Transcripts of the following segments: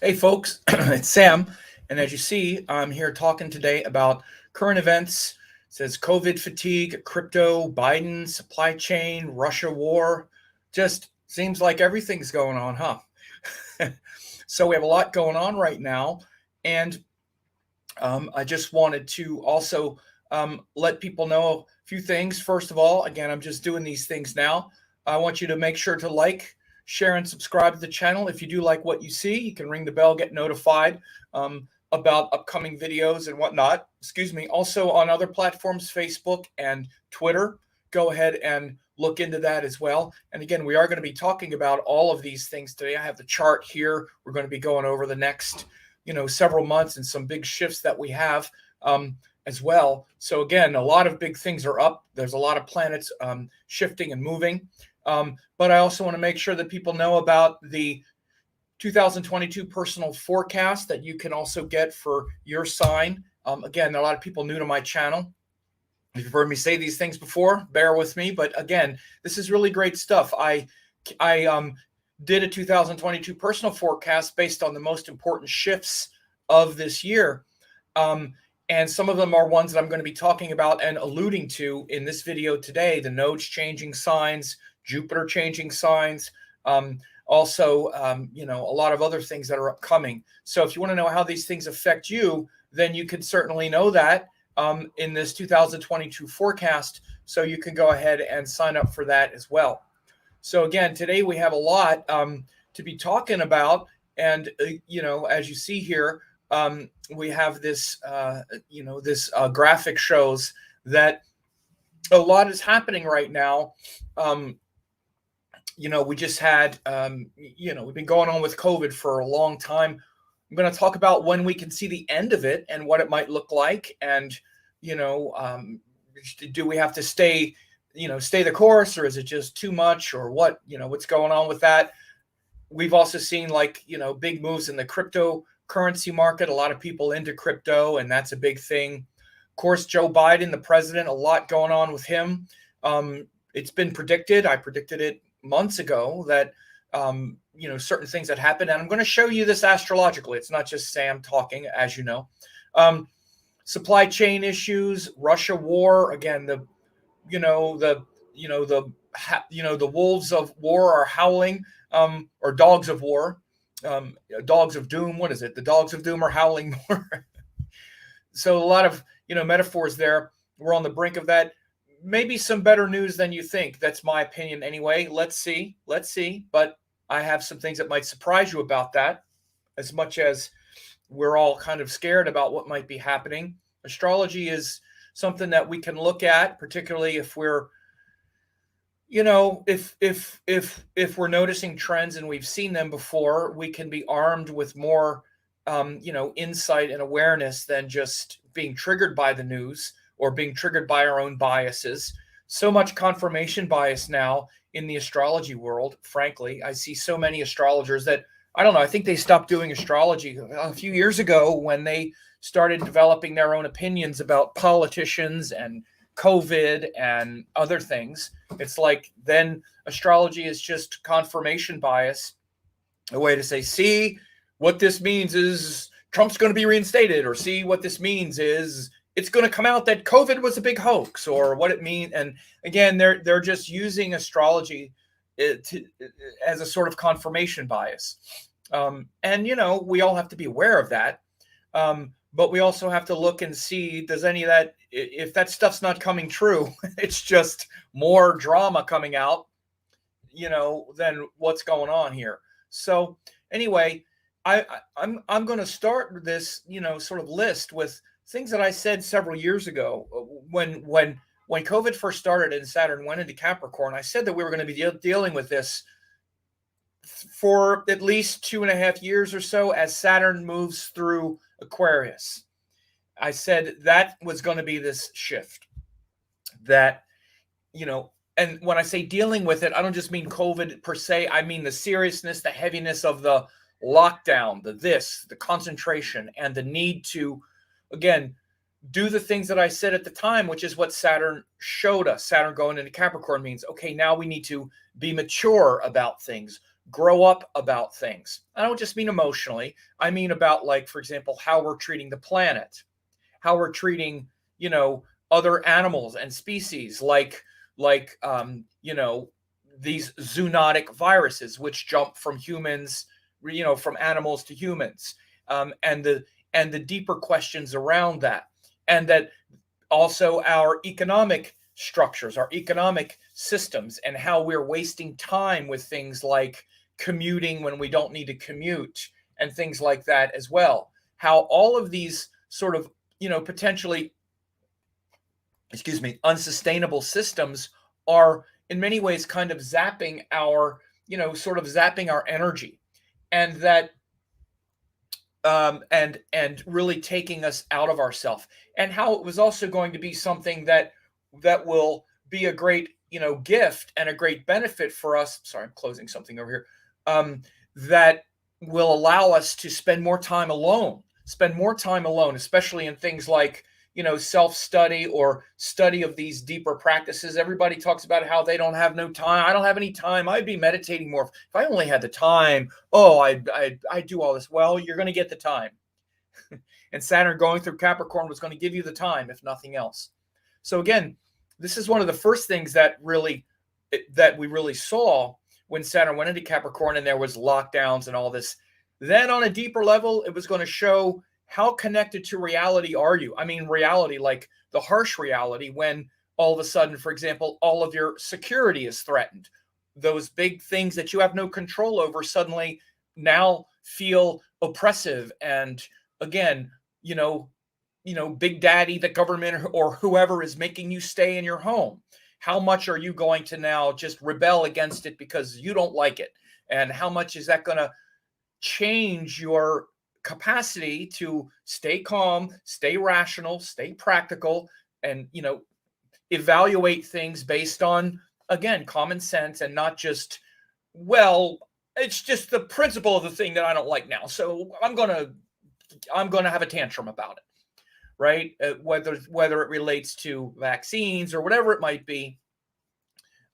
Hey folks, it's Sam, and as you see, I'm here talking today about current events. It says COVID fatigue, crypto, Biden, supply chain, Russia war. Just seems like everything's going on, huh? So we have a lot going on right now, and I just wanted to also let people know a few things. First of all, again, I'm just doing these things now. I want you to make sure to like, share, and subscribe to the channel. If you do like what you see, you can ring the bell, get notified about upcoming videos and whatnot. Excuse me. Also on other platforms, Facebook and Twitter. Go ahead and look into that as well. And again, we are going to be talking about all of these things today. I have the chart here. We're going to be going over the next several months and some big shifts that we have as well. So again, a lot of big things are up. There's a lot of planets shifting and moving. But I also want to make sure that people know about the 2022 personal forecast that you can also get for your sign. Again, there are a lot of people new to my channel. If you've heard me say these things before, bear with me. But again, this is really great stuff. I did a 2022 personal forecast based on the most important shifts of this year. And some of them are ones that I'm going to be talking about and alluding to in this video today. The nodes changing signs, Jupiter changing signs, also, a lot of other things that are upcoming. So if you want to know how these things affect you, then you can certainly know that in this 2022 forecast. So you can go ahead and sign up for that as well. So again, today we have a lot to be talking about. And, as you see here, we have this, graphic shows that a lot is happening right now. We just had, we've been going on with COVID for a long time. I'm going to talk about when we can see the end of it and what it might look like. And, do we have to stay the course, or is it just too much, or what's going on with that? We've also seen big moves in the cryptocurrency market, a lot of people into crypto, and that's a big thing. Of course, Joe Biden, the president, a lot going on with him. It's been predicted. I predicted it months ago that, certain things that happened. And I'm going to show you this astrologically. It's not just Sam talking, as you know. Supply chain issues, Russia war. Again, the wolves of war are howling, or dogs of war, dogs of doom. What is it? The dogs of doom are howling more. So a lot of, metaphors there. We're on the brink of that. Maybe some better news than you think. That's my opinion anyway. Let's see. But I have some things that might surprise you about that, as much as we're all kind of scared about what might be happening. Astrology is something that we can look at, particularly if we're, if we're noticing trends and we've seen them before, we can be armed with more, insight and awareness than just being triggered by the news or being triggered by our own biases. So much confirmation bias now in the astrology world. Frankly, I see so many astrologers that, I don't know, I think they stopped doing astrology a few years ago when they started developing their own opinions about politicians and COVID and other things. It's like then astrology is just confirmation bias, a way to say, see, what this means is Trump's going to be reinstated, or see, what this means is it's going to come out that COVID was a big hoax, or what it means. And again, they're just using astrology as a sort of confirmation bias. And, we all have to be aware of that. But we also have to look and see, does any of that, if that stuff's not coming true, it's just more drama coming out, than what's going on here. So anyway, I'm going to start this, sort of list with things that I said several years ago when COVID first started and Saturn went into Capricorn. I said that we were going to be dealing with this for at least 2.5 years or so as Saturn moves through Aquarius. I said that was going to be this shift that, and when I say dealing with it, I don't just mean COVID per se. I mean the seriousness, the heaviness of the lockdown, the concentration, and the need to, again, do the things that I said at the time, which is what Saturn showed us. Saturn going into Capricorn means, okay, now we need to be mature about things, grow up about things. I don't just mean emotionally. I mean about, like, for example, how we're treating the planet, how we're treating, other animals and species, these zoonotic viruses, which jump from humans, from animals to humans, and the deeper questions around that, and that also our economic structures, our economic systems, and how we're wasting time with things like commuting when we don't need to commute, and things like that as well. How all of these sort of, potentially, unsustainable systems are in many ways kind of zapping our, zapping our energy, and that and really taking us out of ourself, and how it was also going to be something that will be a great, gift and a great benefit for us. Sorry, I'm closing something over here. That will allow us to spend more time alone, especially in things like, self-study or study of these deeper practices. Everybody talks about how they don't have no time. I don't have any time. I'd be meditating more if I only had the time. Oh, I do all this. Well, you're going to get the time. And Saturn going through Capricorn was going to give you the time, if nothing else. So again, this is one of the first things that we really saw when Saturn went into Capricorn and there was lockdowns and all this. Then on a deeper level, it was going to show how connected to reality are you? I mean, reality, like the harsh reality, when all of a sudden, for example, all of your security is threatened. Those big things that you have no control over suddenly now feel oppressive. And again, Big Daddy, the government, or whoever is making you stay in your home. How much are you going to now just rebel against it because you don't like it? And how much is that going to change your capacity to stay calm, stay rational, stay practical, and, evaluate things based on, again, common sense, and not just, well, it's just the principle of the thing that I don't like now, so I'm going to have a tantrum about it, right? Whether it relates to vaccines or whatever it might be.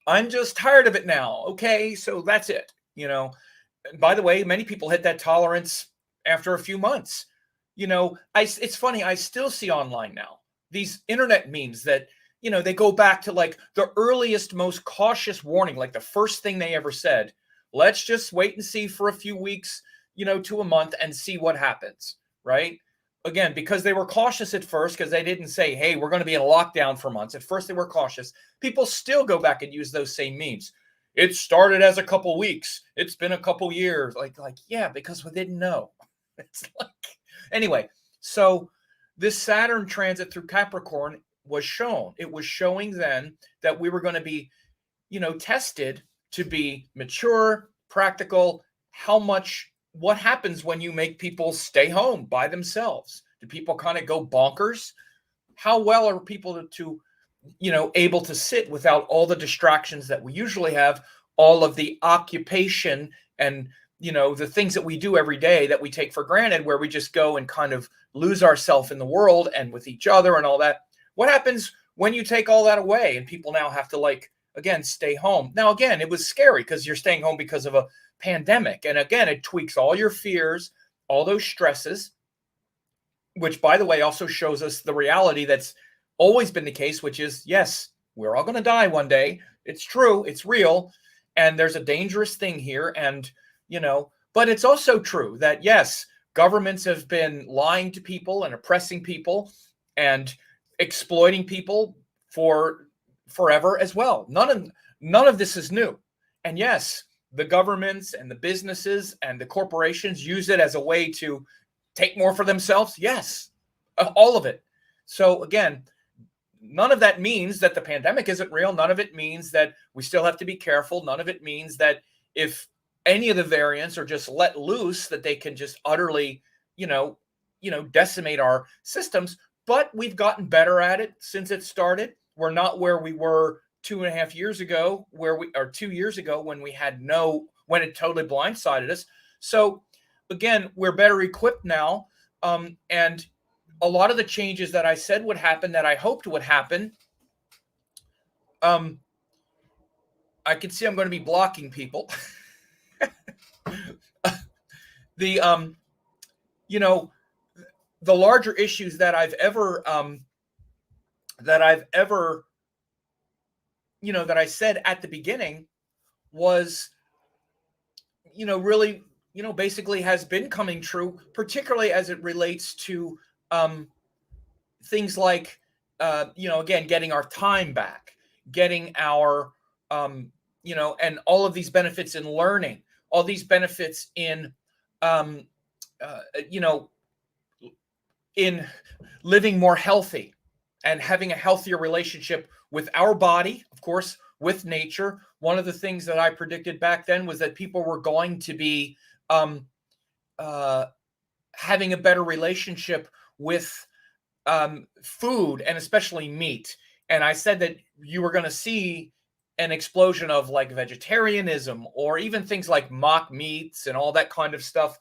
I'm just tired of it now. Okay, so that's it. And by the way, many people hit that tolerance after a few months. It's funny. I still see online now these internet memes that, they go back to like the earliest, most cautious warning, like the first thing they ever said. Let's just wait and see for a few weeks, to a month, and see what happens, right? Again, because they were cautious at first, because they didn't say, hey, we're going to be in a lockdown for months. At first, they were cautious. People still go back and use those same memes. It started as a couple weeks. It's been a couple years. Like, yeah, because we didn't know. It's like, anyway, so this Saturn transit through Capricorn was shown. It was showing then that we were going to be, tested to be mature, practical. What happens when you make people stay home by themselves? Do people kind of go bonkers? How well are people to able to sit without all the distractions that we usually have, all of the occupation and, the things that we do every day that we take for granted, where we just go and kind of lose ourselves in the world and with each other and all that. What happens when you take all that away and people now have to, like, again, stay home? Now, again, it was scary because you're staying home because of a pandemic. And again, it tweaks all your fears, all those stresses, which, by the way, also shows us the reality that's always been the case, which is, yes, we're all going to die one day. It's true. It's real. And there's a dangerous thing here. And, but it's also true that, yes, governments have been lying to people and oppressing people and exploiting people for forever as well. None of this is new. And yes, the governments and the businesses and the corporations use it as a way to take more for themselves. Yes, all of it. So again, none of that means that the pandemic isn't real. None of it means that we still have to be careful. None of it means that if any of the variants are just let loose, that they can just utterly, decimate our systems. But we've gotten better at it since it started. We're not where we were 2.5 years ago, or 2 years ago, when when it totally blindsided us. So again, we're better equipped now. And a lot of the changes that I said would happen, that I hoped would happen, I can see I'm going to be blocking people. the you know, the larger issues that I've ever that I said at the beginning was, really, basically has been coming true, particularly as it relates to um, things like, again, getting our time back, getting our, and all of these benefits in learning, all these benefits in, um, uh, you know, in living more healthy and having a healthier relationship with our body, of course, with nature. One of the things that I predicted back then was that people were going to be um, uh, having a better relationship with food, and especially meat. And I said that you were going to see an explosion of like vegetarianism or even things like mock meats and all that kind of stuff.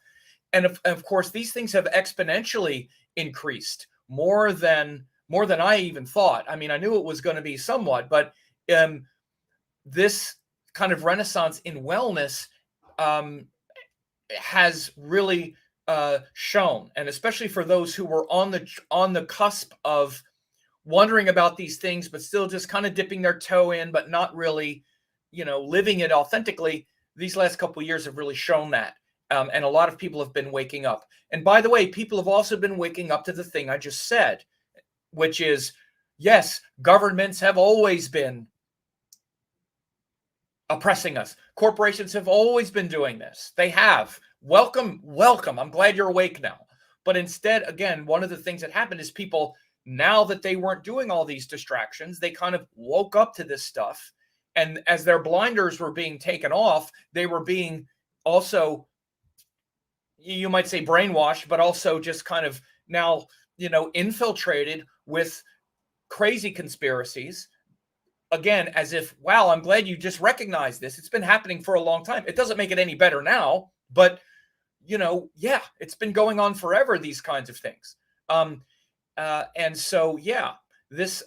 And of course, these things have exponentially increased more than I even thought. I mean, I knew it was going to be somewhat, but um, this kind of renaissance in wellness um, has really shown, and especially for those who were on the cusp of wondering about these things, but still just kind of dipping their toe in, but not really, living it authentically. These last couple of years have really shown that. And a lot of people have been waking up. And by the way, people have also been waking up to the thing I just said, which is, yes, governments have always been oppressing us. Corporations have always been doing this. They have. Welcome, welcome. I'm glad you're awake now. But instead, again, one of the things that happened is people, now that they weren't doing all these distractions, they kind of woke up to this stuff. And as their blinders were being taken off, they were being also, you might say, brainwashed, but also just kind of now, infiltrated with crazy conspiracies. Again, as if, wow, I'm glad you just recognized this. It's been happening for a long time. It doesn't make it any better now, but yeah, it's been going on forever, these kinds of things. And so, yeah, this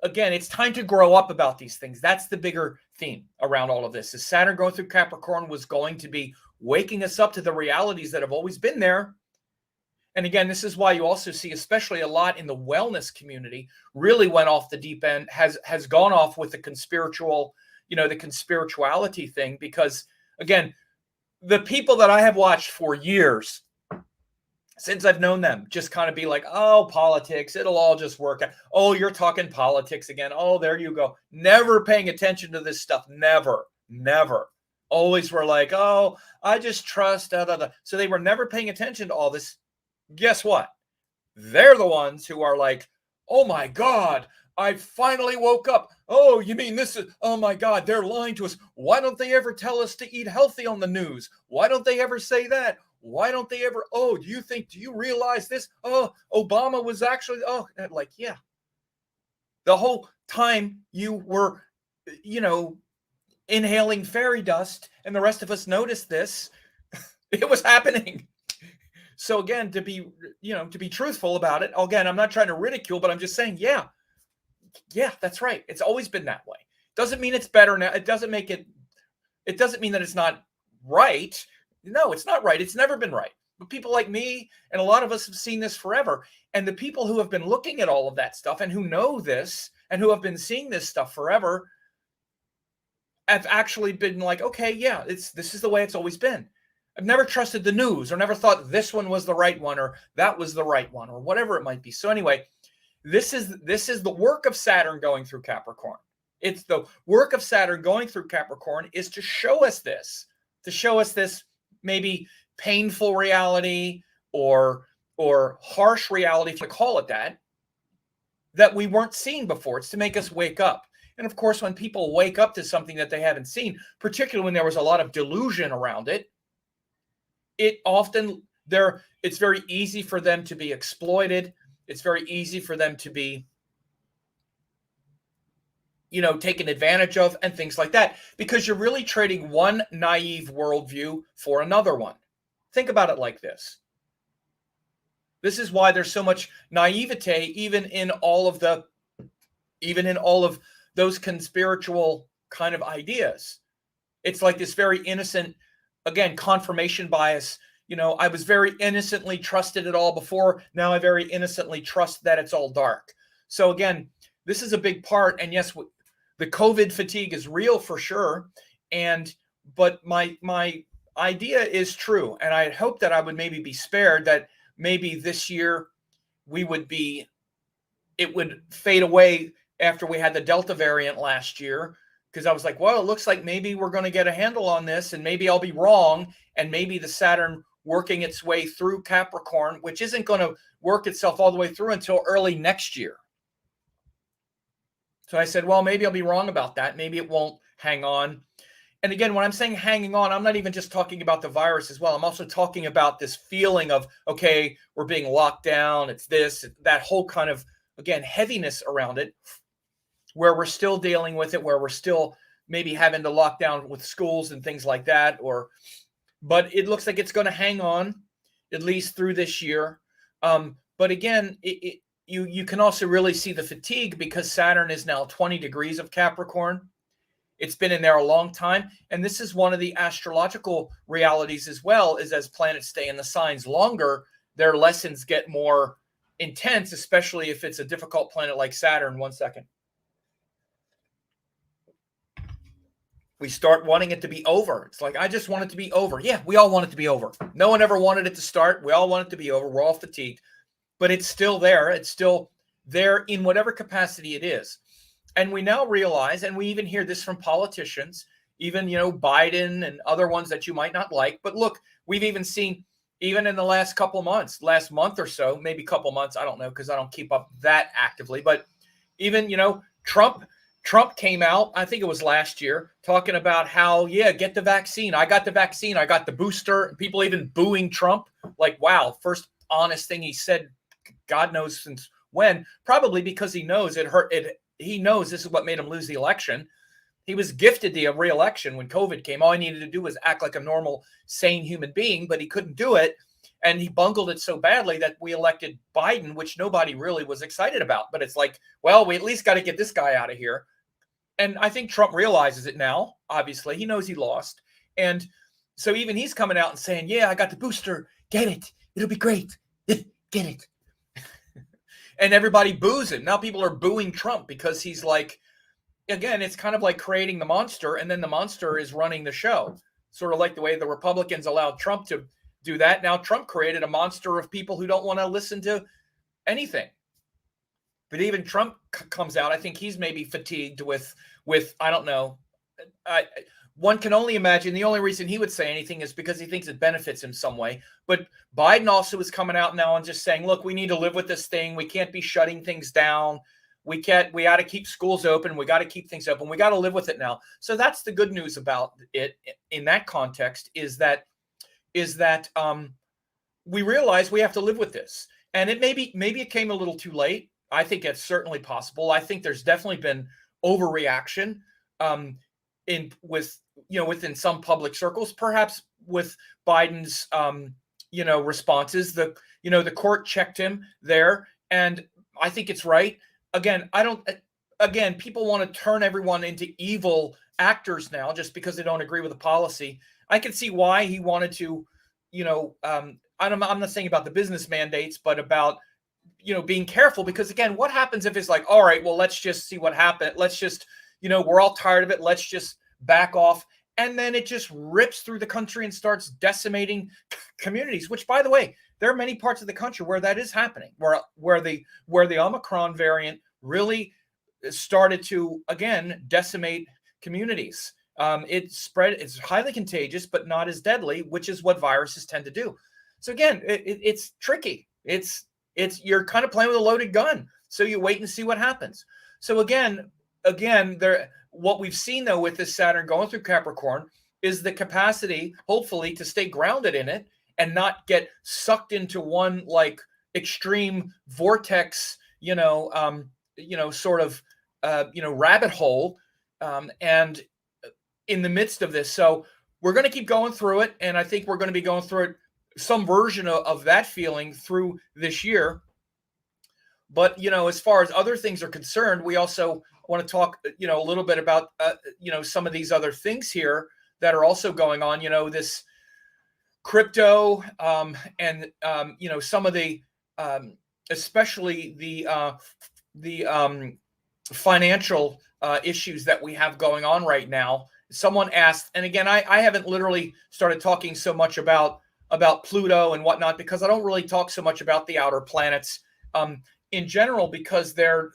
again, it's time to grow up about these things. That's the bigger theme around all of this. Is Saturn going through Capricorn was going to be waking us up to the realities that have always been there. And again, this is why you also see, especially a lot in the wellness community, really went off the deep end, has gone off with the conspiritual, the conspirituality thing, because again, the people that I have watched for years, since I've known them, just kind of be like, oh, politics, it'll all just work out. Oh, you're talking politics again. Oh, there you go. Never paying attention to this stuff. Never, never. Always were like, oh, I just trust. Da, da, da. So they were never paying attention to all this. Guess what? They're the ones who are like, oh my God, I finally woke up. Oh, you mean this is, oh my God, they're lying to us. Why don't they ever tell us to eat healthy on the news? Why don't they ever say that? Why don't they ever, oh, do you realize this? Oh, Obama was actually, oh, like, yeah. The whole time you were, inhaling fairy dust and the rest of us noticed this, it was happening. So again, to be truthful about it, again, I'm not trying to ridicule, but I'm just saying, yeah, that's right. It's always been that way. Doesn't mean it's better now. It doesn't mean that it's not right. No, it's not right. It's never been right. But people like me and a lot of us have seen this forever. And the people who have been looking at all of that stuff and who know this and who have been seeing this stuff forever have actually been like, okay, yeah, this is the way it's always been. I've never trusted the news or never thought this one was the right one or that was the right one or whatever it might be. So anyway, this is the work of Saturn going through Capricorn. It's the work of Saturn going through Capricorn is to show us this maybe painful reality or harsh reality, if you call it that we weren't seeing before. It's to make us wake up. And of course, when people wake up to something that they haven't seen, particularly when there was a lot of delusion around it, it's very easy for them to be exploited. It's very easy for them to be, taken advantage of and things like that, because you're really trading one naive worldview for another one. Think about it like this. This is why there's so much naivete, even in all of those conspiritual kind of ideas. It's like this very innocent again, confirmation bias. I was very innocently trusted it all before. Now I very innocently trust that it's all dark. So again, this is a big part. And yes, the COVID fatigue is real for sure. But my idea is true. And I hope that I would maybe be spared, that maybe this year it would fade away after we had the Delta variant last year. Because I was like, well, it looks like maybe we're going to get a handle on this, and maybe I'll be wrong. And maybe the Saturn working its way through Capricorn, which isn't going to work itself all the way through until early next year. So I said, well, maybe I'll be wrong about that. Maybe it won't hang on. And again, when I'm saying hanging on, I'm not even just talking about the virus as well. I'm also talking about this feeling of, okay, we're being locked down. It's this, that whole kind of, again, heaviness around it, where we're still dealing with it, where we're still maybe having to lock down with schools and things like that. But it looks like it's going to hang on at least through this year. But again, you can also really see the fatigue because Saturn is now 20 degrees of Capricorn. It's been in there a long time. And this is one of the astrological realities as well, is as planets stay in the signs longer, their lessons get more intense, especially if it's a difficult planet like Saturn. 1 second. We start wanting it to be over. It's like, I just want it to be over. Yeah, we all want it to be over. No one ever wanted it to start. We all want it to be over. We're all fatigued. But it's still there. It's still there in whatever capacity it is. And we now realize, and we even hear this from politicians, even, Biden and other ones that you might not like. But look, we've even seen, even in the last couple months, last month or so, maybe a couple months, I don't know, because I don't keep up that actively. But even, Trump came out, I think it was last year, talking about how, yeah, get the vaccine. I got the vaccine. I got the booster. People even booing Trump. Like, wow, first honest thing he said, God knows since when. Probably because he knows it hurt. He knows this is what made him lose the election. He was gifted the re-election when COVID came. All he needed to do was act like a normal, sane human being, but he couldn't do it. And he bungled it so badly that we elected Biden, which nobody really was excited about. But it's like, well, we at least got to get this guy out of here. And I think Trump realizes it now, obviously. He knows he lost. And so even he's coming out and saying, yeah, I got the booster. Get it. It'll be great. Get it. And everybody boos him. Now people are booing Trump because he's like, again, it's kind of like creating the monster, and then the monster is running the show. Sort of like the way the Republicans allowed Trump to do that. Now Trump created a monster of people who don't want to listen to anything. But even Trump comes out, I think he's maybe fatigued with I don't know. One can only imagine the only reason he would say anything is because he thinks it benefits him some way. But Biden also is coming out now and just saying, look, we need to live with this thing. We can't be shutting things down. We got to keep schools open. We got to keep things open. We got to live with it now. So that's the good news about it in that context is that we realize we have to live with this. And it maybe it came a little too late. I think it's certainly possible. I think there's definitely been overreaction within some public circles, perhaps with Biden's responses. The court checked him there, and I think it's right. Again, people want to turn everyone into evil actors now just because they don't agree with the policy. I can see why he wanted to, I'm not saying about the business mandates, but about being careful, because again, what happens if it's like, all right, well, let's just see what happened. Let's just, we're all tired of it. Let's just back off. And then it just rips through the country and starts decimating communities, which, by the way, there are many parts of the country where that is happening, where the Omicron variant really started to, again, decimate communities. It's highly contagious, but not as deadly, which is what viruses tend to do. So again, it's tricky. You're kind of playing with a loaded gun. So you wait and see what happens. So again, what we've seen though with this Saturn going through Capricorn is the capacity, hopefully, to stay grounded in it and not get sucked into one like extreme vortex, rabbit hole, and in the midst of this. So we're going to keep going through it, and I think we're going to be going through it, some version of that feeling through this year. But, as far as other things are concerned, we also want to talk, a little bit about, some of these other things here that are also going on. This crypto, and some of the especially the financial issues that we have going on right now. Someone asked, and again, I haven't literally started talking so much about Pluto and whatnot, because I don't really talk so much about the outer planets in general, because they're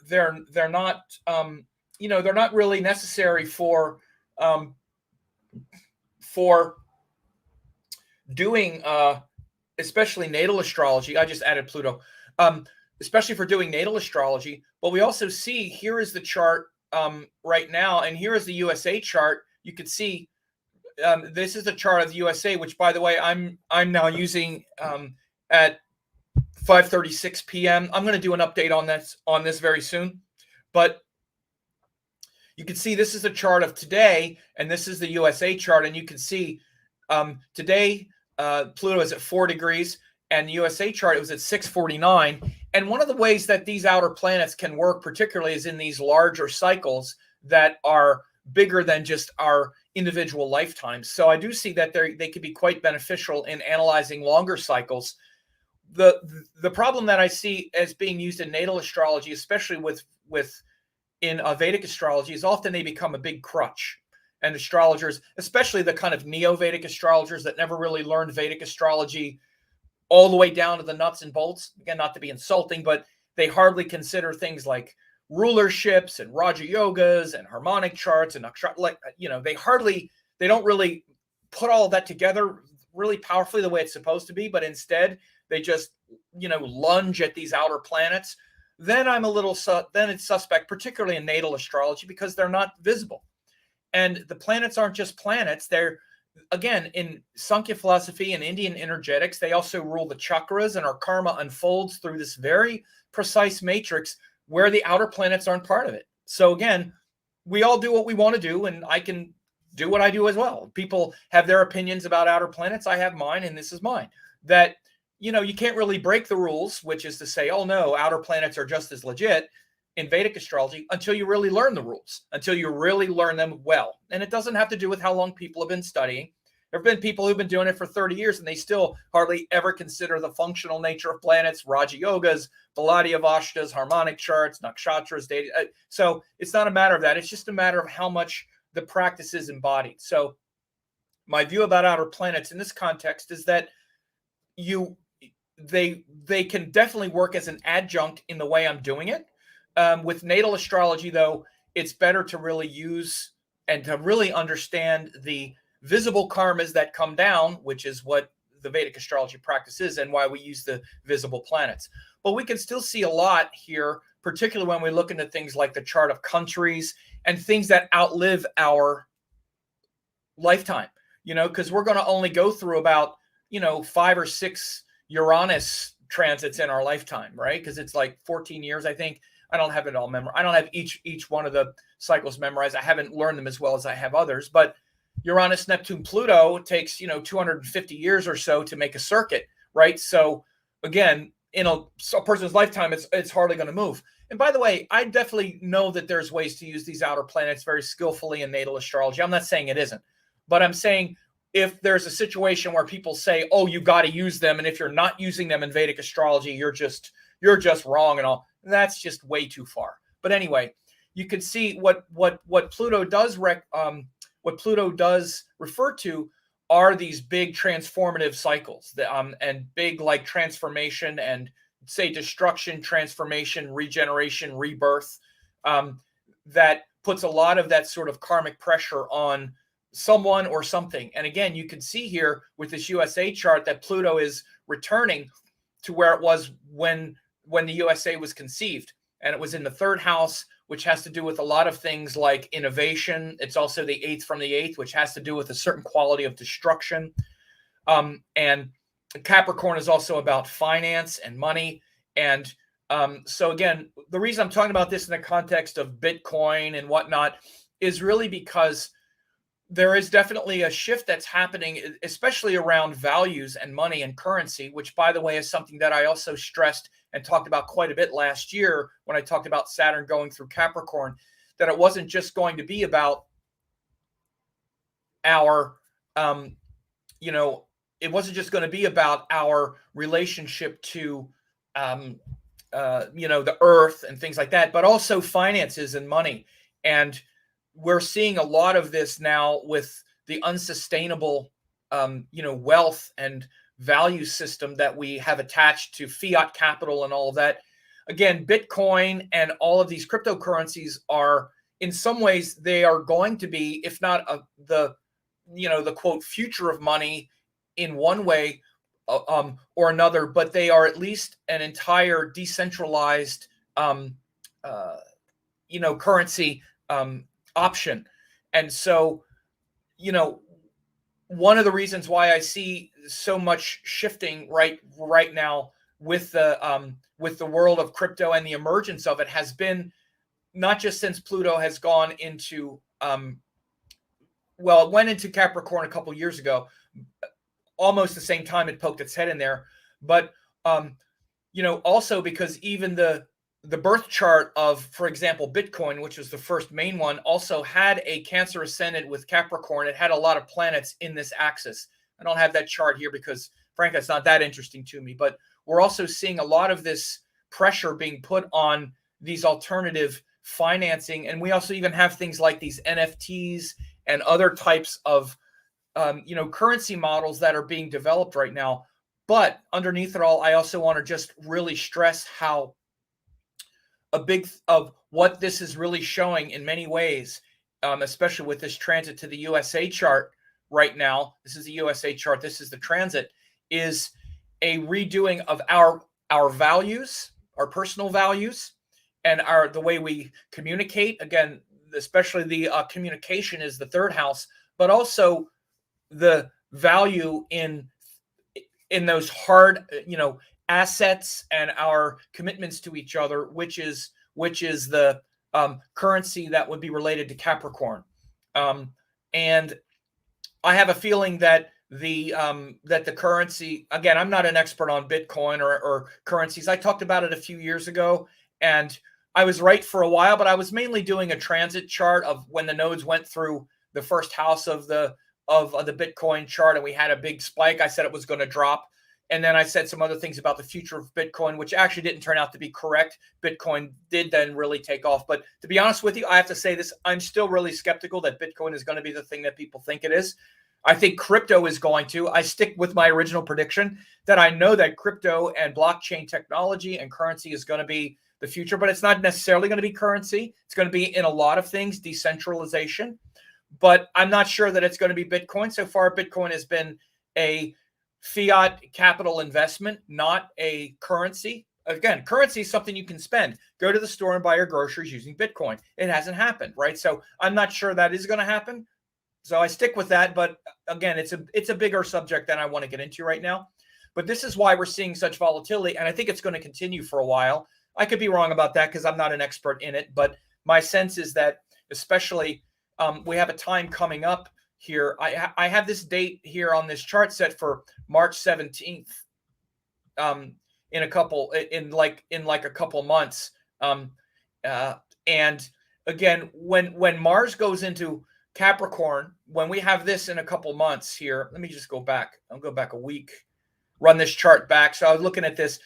not they're not really necessary um, for doing especially natal astrology. I just added Pluto, especially for doing natal astrology. But we also see, here is the chart right now, and here is the USA chart. You can see this is the chart of the USA, which, by the way, I'm now using at 5:36 p.m. I'm going to do an update on this very soon, but you can see this is the chart of today, and this is the USA chart, and you can see today Pluto is at 4 degrees, and the USA chart, it was at 649. And one of the ways that these outer planets can work particularly is in these larger cycles that are bigger than just our individual lifetimes. So I do see that they can be quite beneficial in analyzing longer cycles. The problem that I see as being used in natal astrology, especially in Vedic astrology, is often they become a big crutch. And astrologers, especially the kind of neo-Vedic astrologers that never really learned Vedic astrology all the way down to the nuts and bolts, again, not to be insulting, but they hardly consider things like rulerships and Raja Yogas and harmonic charts and they don't really put all of that together really powerfully the way it's supposed to be, but instead they just lunge at these outer planets. Then then it's suspect, particularly in natal astrology, because they're not visible. And the planets aren't just planets. They're, again, in Sankhya philosophy and Indian energetics, they also rule the chakras, and our karma unfolds through this very precise matrix where the outer planets aren't part of it. So again, we all do what we want to do, and I can do what I do as well. People have their opinions about outer planets. I have mine, and this is mine. That, you can't really break the rules, which is to say, oh no, outer planets are just as legit in Vedic astrology, until you really learn the rules, until you really learn them well. And it doesn't have to do with how long people have been studying. There have been people who've been doing it for 30 years, and they still hardly ever consider the functional nature of planets, Raja Yogas, Valadyavashtas, harmonic charts, nakshatras, data. So it's not a matter of that. It's just a matter of how much the practice is embodied. So my view about outer planets in this context is that they can definitely work as an adjunct in the way I'm doing it. With natal astrology, though, it's better to really use and to really understand the visible karmas that come down, which is what the Vedic astrology practice is and why we use the visible planets. But we can still see a lot here, particularly when we look into things like the chart of countries and things that outlive our lifetime, because we're going to only go through about, 5 or 6 Uranus transits in our lifetime, right? Because it's like 14 years, I think. I don't have it all memorized. I don't have each one of the cycles memorized. I haven't learned them as well as I have others. But Uranus, Neptune, Pluto takes 250 years or so to make a circuit, right? So again, in a person's lifetime, it's hardly going to move. And by the way, I definitely know that there's ways to use these outer planets very skillfully in natal astrology. I'm not saying it isn't, but I'm saying if there's a situation where people say, "Oh, you got to use them," and if you're not using them in Vedic astrology, you're just wrong and all. That's just way too far. But anyway, you can see what Pluto does what Pluto does refer to are these big transformative cycles, and big like transformation and say destruction, transformation, regeneration, rebirth, that puts a lot of that sort of karmic pressure on someone or something. And again, you can see here with this USA chart that Pluto is returning to where it was when the USA was conceived. And it was in the 3rd house, which has to do with a lot of things like innovation. It's also the 8th from the 8th, which has to do with a certain quality of destruction. And Capricorn is also about finance and money. And so again, the reason I'm talking about this in the context of Bitcoin and whatnot is really because there is definitely a shift that's happening, especially around values and money and currency, which, by the way, is something that I also stressed and talked about quite a bit last year when I talked about Saturn going through Capricorn, that it wasn't just going to be about our, it wasn't just going to be about our relationship to the earth and things like that, but also finances and money. And we're seeing a lot of this now with the unsustainable wealth and value system that we have attached to fiat capital and all of that. Again, Bitcoin and all of these cryptocurrencies are, in some ways, they are going to be, if not the quote future of money in one way or another, but they are at least an entire decentralized currency option. And so, one of the reasons why I see so much shifting right now with the world of crypto and the emergence of it has been not just since Pluto has gone into it went into Capricorn a couple years ago, almost the same time it poked its head in there, but also because even the birth chart of, for example, Bitcoin, which was the first main one, also had a Cancer ascendant with Capricorn. It had a lot of planets in this axis. I don't have that chart here because, frankly, it's not that interesting to me. But we're also seeing a lot of this pressure being put on these alternative financing. And we also even have things like these NFTs and other types of currency models that are being developed right now. But underneath it all, I also want to just really stress how a big of what this is really showing in many ways, especially with this transit to the USA chart right now. This is the USA chart. This is the transit, is a redoing of our values, our personal values, and the way we communicate. Again, especially the communication is the third house, but also the value in those hard, assets and our commitments to each other, which is the currency that would be related to Capricorn. And I have a feeling that the currency, again, I'm not an expert on Bitcoin or currencies. I talked about it a few years ago, and I was right for a while, but I was mainly doing a transit chart of when the nodes went through the first house of the Bitcoin chart, and we had a big spike. I said it was going to drop. And then I said some other things about the future of Bitcoin, which actually didn't turn out to be correct. Bitcoin did then really take off. But to be honest with you, I have to say this, I'm still really skeptical that Bitcoin is going to be the thing that people think it is. I think crypto is going to. I stick with my original prediction that I know that crypto and blockchain technology and currency is going to be the future, but it's not necessarily going to be currency. It's going to be in a lot of things, decentralization. But I'm not sure that it's going to be Bitcoin. So far, Bitcoin has been a fiat capital investment, not a currency. Again, currency is something you can spend. Go to the store and buy your groceries using Bitcoin. It hasn't happened, right? So I'm not sure that is going to happen. So I stick with that. But again, it's a bigger subject than I want to get into right now. But this is why we're seeing such volatility. And I think it's going to continue for a while. I could be wrong about that because I'm not an expert in it. But my sense is that especially we have a time coming up here. I have this date here on this chart set for March 17th, in a couple months. And again, when Mars goes into Capricorn, when we have this in a couple months here, let me just go back. I'll go back a week, run this chart back. So I was looking at this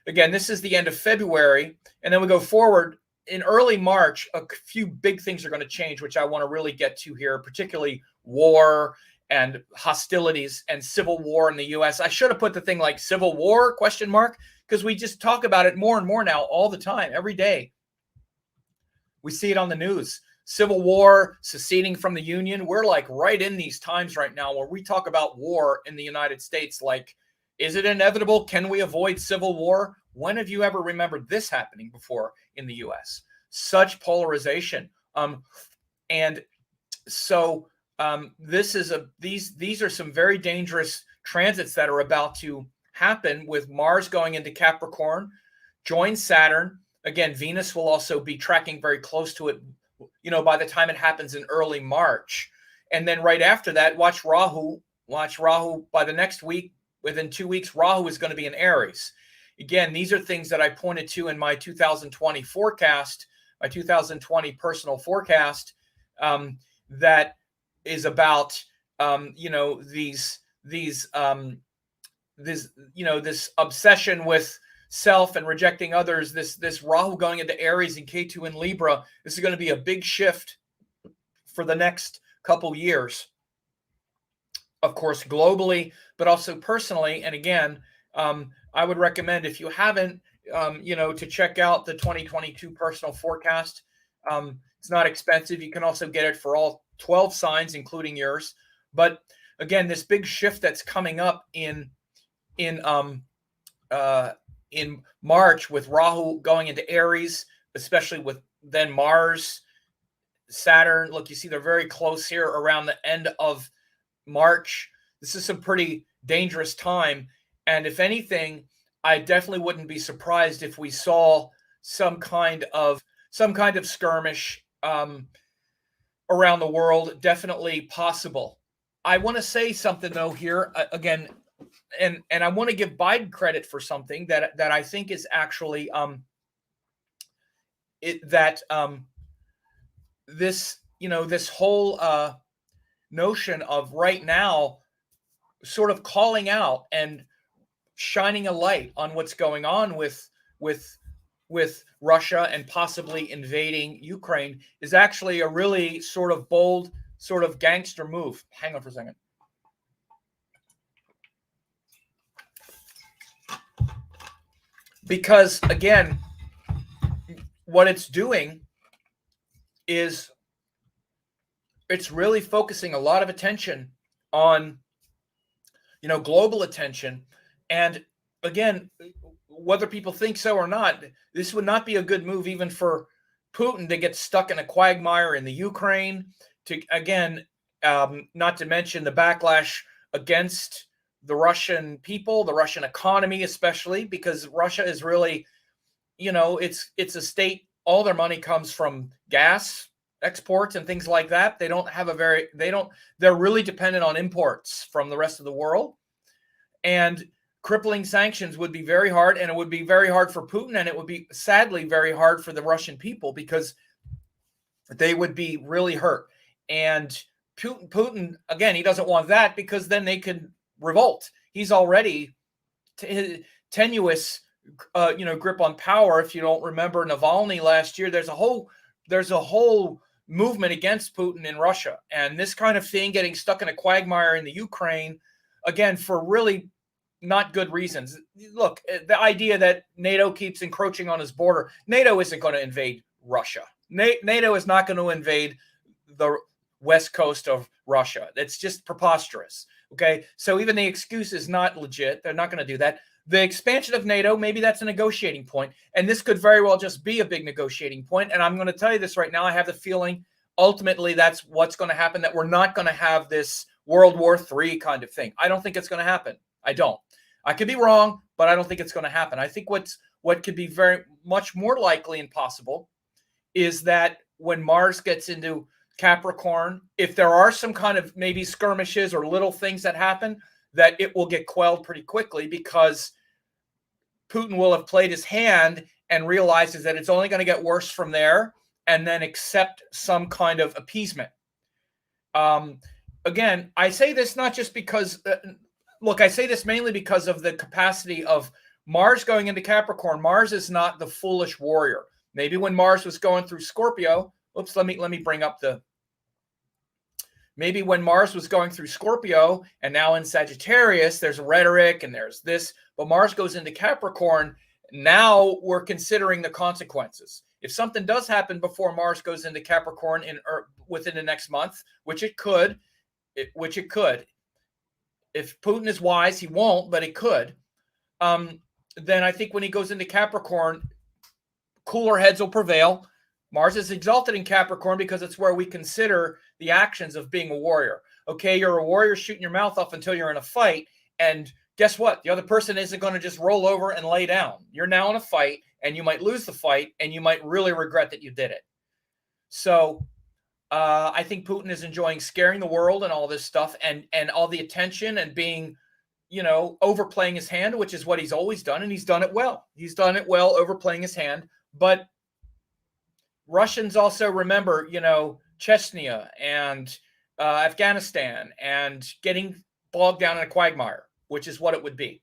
again. This is the end of February, and then we go forward. In early March, a few big things are going to change, which I want to really get to here, particularly war and hostilities and civil war in the U.S. I should have put the thing like civil war question mark, because we just talk about it more and more now all the time, every day. We see it on the news. Civil war, seceding from the Union. We're like right in these times right now where we talk about war in the United States. Like, is it inevitable? Can we avoid civil war? When have you ever remembered this happening before in the U.S.? Such polarization. And so these are some very dangerous transits that are about to happen, with Mars going into Capricorn, join Saturn. Again, Venus will also be tracking very close to it, by the time it happens in early March. And then right after that, watch Rahu by the next week. Within 2 weeks, Rahu is going to be in Aries. Again, these are things that I pointed to in my 2020 forecast, my 2020 personal forecast, that is about, these this obsession with self and rejecting others, this Rahu going into Aries and Ketu in Libra. This is going to be a big shift for the next couple years, of course, globally, but also personally. And again, I would recommend, if you haven't, to check out the 2022 personal forecast. It's not expensive. You can also get it for all 12 signs, including yours. But again, this big shift that's coming up in March with Rahu going into Aries, especially with then Mars, Saturn. Look, you see they're very close here around the end of March. This is some pretty dangerous time. And if anything, I definitely wouldn't be surprised if we saw some kind of skirmish around the world. Definitely possible. I want to say something though here again, and I want to give Biden credit for something that I think is actually this whole notion of right now sort of calling out and shining a light on what's going on with Russia and possibly invading Ukraine is actually a really sort of bold, sort of gangster move. Hang on for a second. Because again, what it's doing is it's really focusing a lot of attention on, global attention. And again, whether people think so or not, this would not be a good move even for Putin to get stuck in a quagmire in the Ukraine, to, again, not to mention the backlash against the Russian people, the Russian economy, especially because Russia is really, it's a state, all their money comes from gas exports and things like that. They don't have they're really dependent on imports from the rest of the world. And crippling sanctions would be very hard, and it would be very hard for Putin, and it would be sadly very hard for the Russian people because they would be really hurt. And Putin, again, he doesn't want that because then they could revolt. He's already tenuous, grip on power. If you don't remember Navalny last year, there's a whole movement against Putin in Russia, and this kind of thing, getting stuck in a quagmire in the Ukraine, again, for really not good reasons. Look, the idea that NATO keeps encroaching on his border, NATO isn't going to invade Russia. NATO is not going to invade the west coast of Russia. That's just preposterous. Okay, so even the excuse is not legit. They're not going to do that. The expansion of NATO, maybe that's a negotiating point, and this could very well just be a big negotiating point. And I'm going to tell you this right now. I have the feeling ultimately that's what's going to happen, that we're not going to have this World War III kind of thing. I don't think it's going to happen. I don't. I could be wrong, but I don't think it's going to happen. I think what could be very much more likely and possible is that when Mars gets into Capricorn, if there are some kind of maybe skirmishes or little things that happen, that it will get quelled pretty quickly because Putin will have played his hand and realizes that it's only going to get worse from there, and then accept some kind of appeasement. Again, I say this not just because, look, I say this mainly because of the capacity of Mars going into Capricorn. Mars is not the foolish warrior. Maybe when Mars was going through Scorpio, oops, let me bring up maybe when Mars was going through Scorpio and now in Sagittarius, there's rhetoric and there's this, but Mars goes into Capricorn. Now we're considering the consequences. If something does happen before Mars goes into Capricorn within the next month, which it could, if Putin is wise, he won't, but it could. Then I think when he goes into Capricorn, cooler heads will prevail. Mars is exalted in Capricorn because it's where we consider the actions of being a warrior. Okay, you're a warrior shooting your mouth off until you're in a fight. And guess what? The other person isn't going to just roll over and lay down. You're now in a fight, and you might lose the fight, and you might really regret that you did it. So I think Putin is enjoying scaring the world and all this stuff and all the attention and being, overplaying his hand, which is what he's always done. And he's done it well. He's done it well, overplaying his hand. But Russians also remember, Chechnya and Afghanistan and getting bogged down in a quagmire. which is what it would be.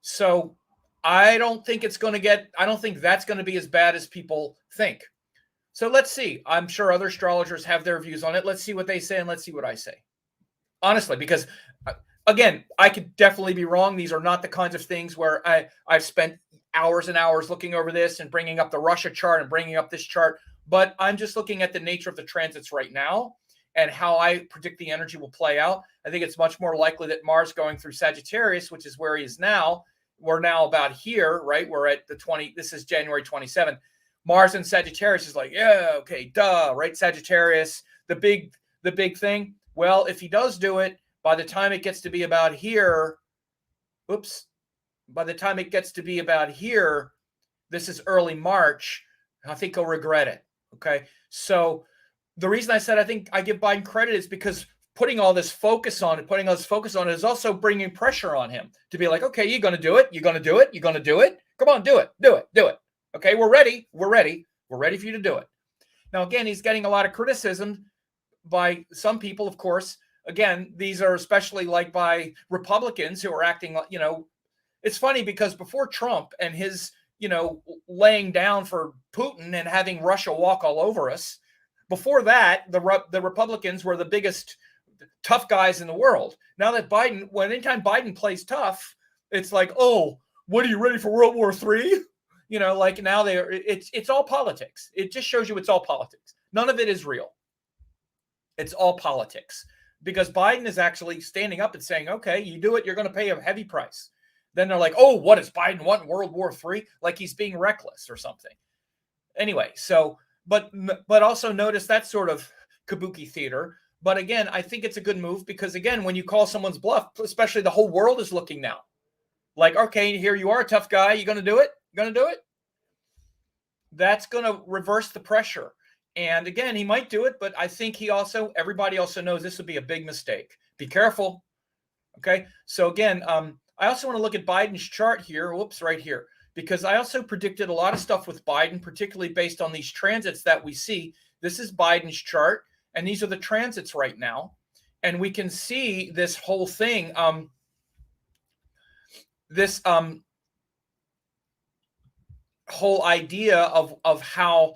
So I don't think that's going to be as bad as people think. So let's see. I'm sure other astrologers have their views on it. Let's see what they say and let's see what I say. Honestly, because again, I could definitely be wrong. These are not the kinds of things where I've spent hours and hours looking over this and bringing up the Russia chart and bringing up this chart. But I'm just looking at the nature of the transits right now and how I predict the energy will play out. I think it's much more likely that Mars going through Sagittarius, which is where he is now. We're now about here, right? We're at the 20. This is January 27th. Mars in Sagittarius is like, yeah, okay, duh, right? Sagittarius, the big thing. Well, if he does do it, by the time it gets to be about here, by the time it gets to be about here, this is early March, I think he'll regret it, okay? So the reason I said I think I give Biden credit is because putting all this focus on it is also bringing pressure on him to be like, okay, you're going to do it. You're going to do it. You're going to do it. Come on, do it. Okay, we're ready. We're ready for you to do it. Now, again, he's getting a lot of criticism by some people, of course. Again, these are especially like by Republicans who are acting like, it's funny because before Trump and his, laying down for Putin and having Russia walk all over us, before that, the Republicans were the biggest tough guys in the world. Now that anytime Biden plays tough, it's like, oh, what are you ready for World War III? Like now it's all politics. It just shows you it's all politics. None of it is real. It's all politics because Biden is actually standing up and saying, okay, you do it, you're going to pay a heavy price. Then they're like, oh, what does Biden want? World War III? Like he's being reckless or something. Anyway, so, but also notice that sort of kabuki theater. But again, I think it's a good move because again, when you call someone's bluff, especially the whole world is looking now. Like, okay, here you are, tough guy. You going to do it? You going to do it? That's going to reverse the pressure. And again, he might do it, but I think everybody also knows this would be a big mistake. Be careful. Okay. So again, I also want to look at Biden's chart here. Whoops, right here. Because I also predicted a lot of stuff with Biden, particularly based on these transits that we see. This is Biden's chart, and these are the transits right now. And we can see this whole thing, this whole idea of how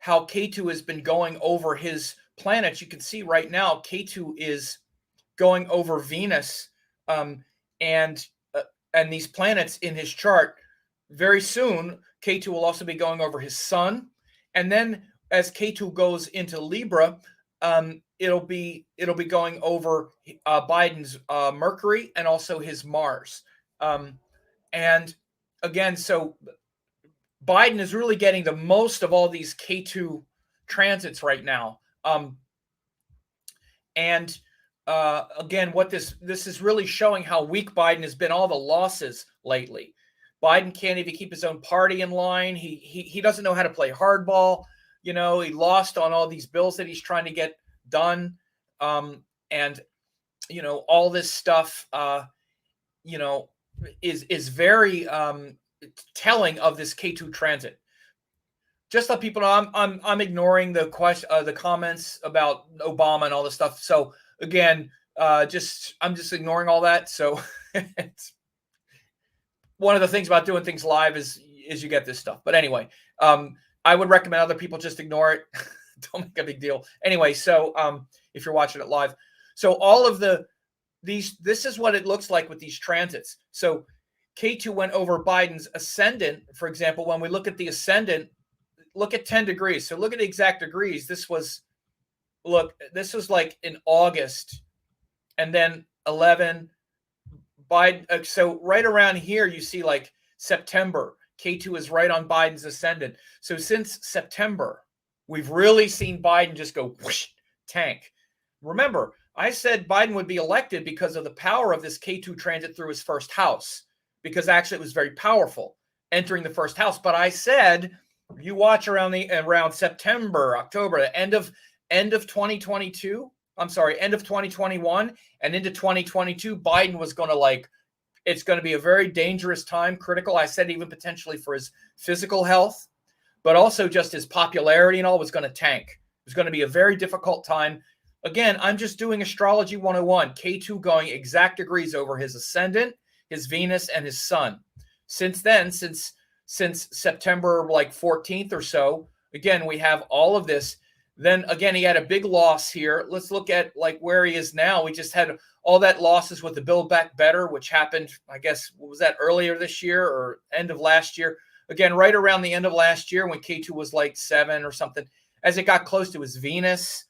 K2 has been going over his planets. You can see right now K2 is going over Venus and these planets in his chart. Very soon, K2 will also be going over his sun. And then as K2 goes into Libra, it'll be going over Biden's Mercury and also his Mars. And again, so Biden is really getting the most of all these K2 transits right now. Again, what this is really showing how weak Biden has been, all the losses lately. Biden can't even keep his own party in line. He doesn't know how to play hardball. He lost on all these bills that he's trying to get done. And all this stuff, is very telling of this K2 transit. Just let people know I'm ignoring the comments about Obama and all this stuff. So again, I'm just ignoring all that. So it's one of the things about doing things live is you get this stuff. But anyway, I would recommend other people just ignore it. Don't make a big deal. Anyway, so if you're watching it live, so all of this is what it looks like with these transits. So K2 went over Biden's ascendant, for example. When we look at the ascendant, look at 10 degrees. So look at the exact degrees. This was like in August, and then 11. Biden. So right around here, you see like September. K2 is right on Biden's ascendant. So since September, we've really seen Biden just go whoosh, tank. Remember, I said Biden would be elected because of the power of this K2 transit through his first house, because actually it was very powerful entering the first house. But I said, you watch around September, October, the end of 2022. I'm sorry, end of 2021 and into 2022, Biden was going to it's going to be a very dangerous time, critical. I said even potentially for his physical health, but also just his popularity and all was going to tank. It was going to be a very difficult time. Again, I'm just doing Astrology 101. K2 going exact degrees over his ascendant, his Venus, and his Sun. Since then, since September like 14th or so, again, we have all of this. Then again, he had a big loss here. Let's look at like where he is now. We just had all that losses with the Build Back Better, which happened, I guess, what was that, earlier this year or end of last year? Again, right around the end of last year when K2 was like 7 or something. As it got close to his Venus,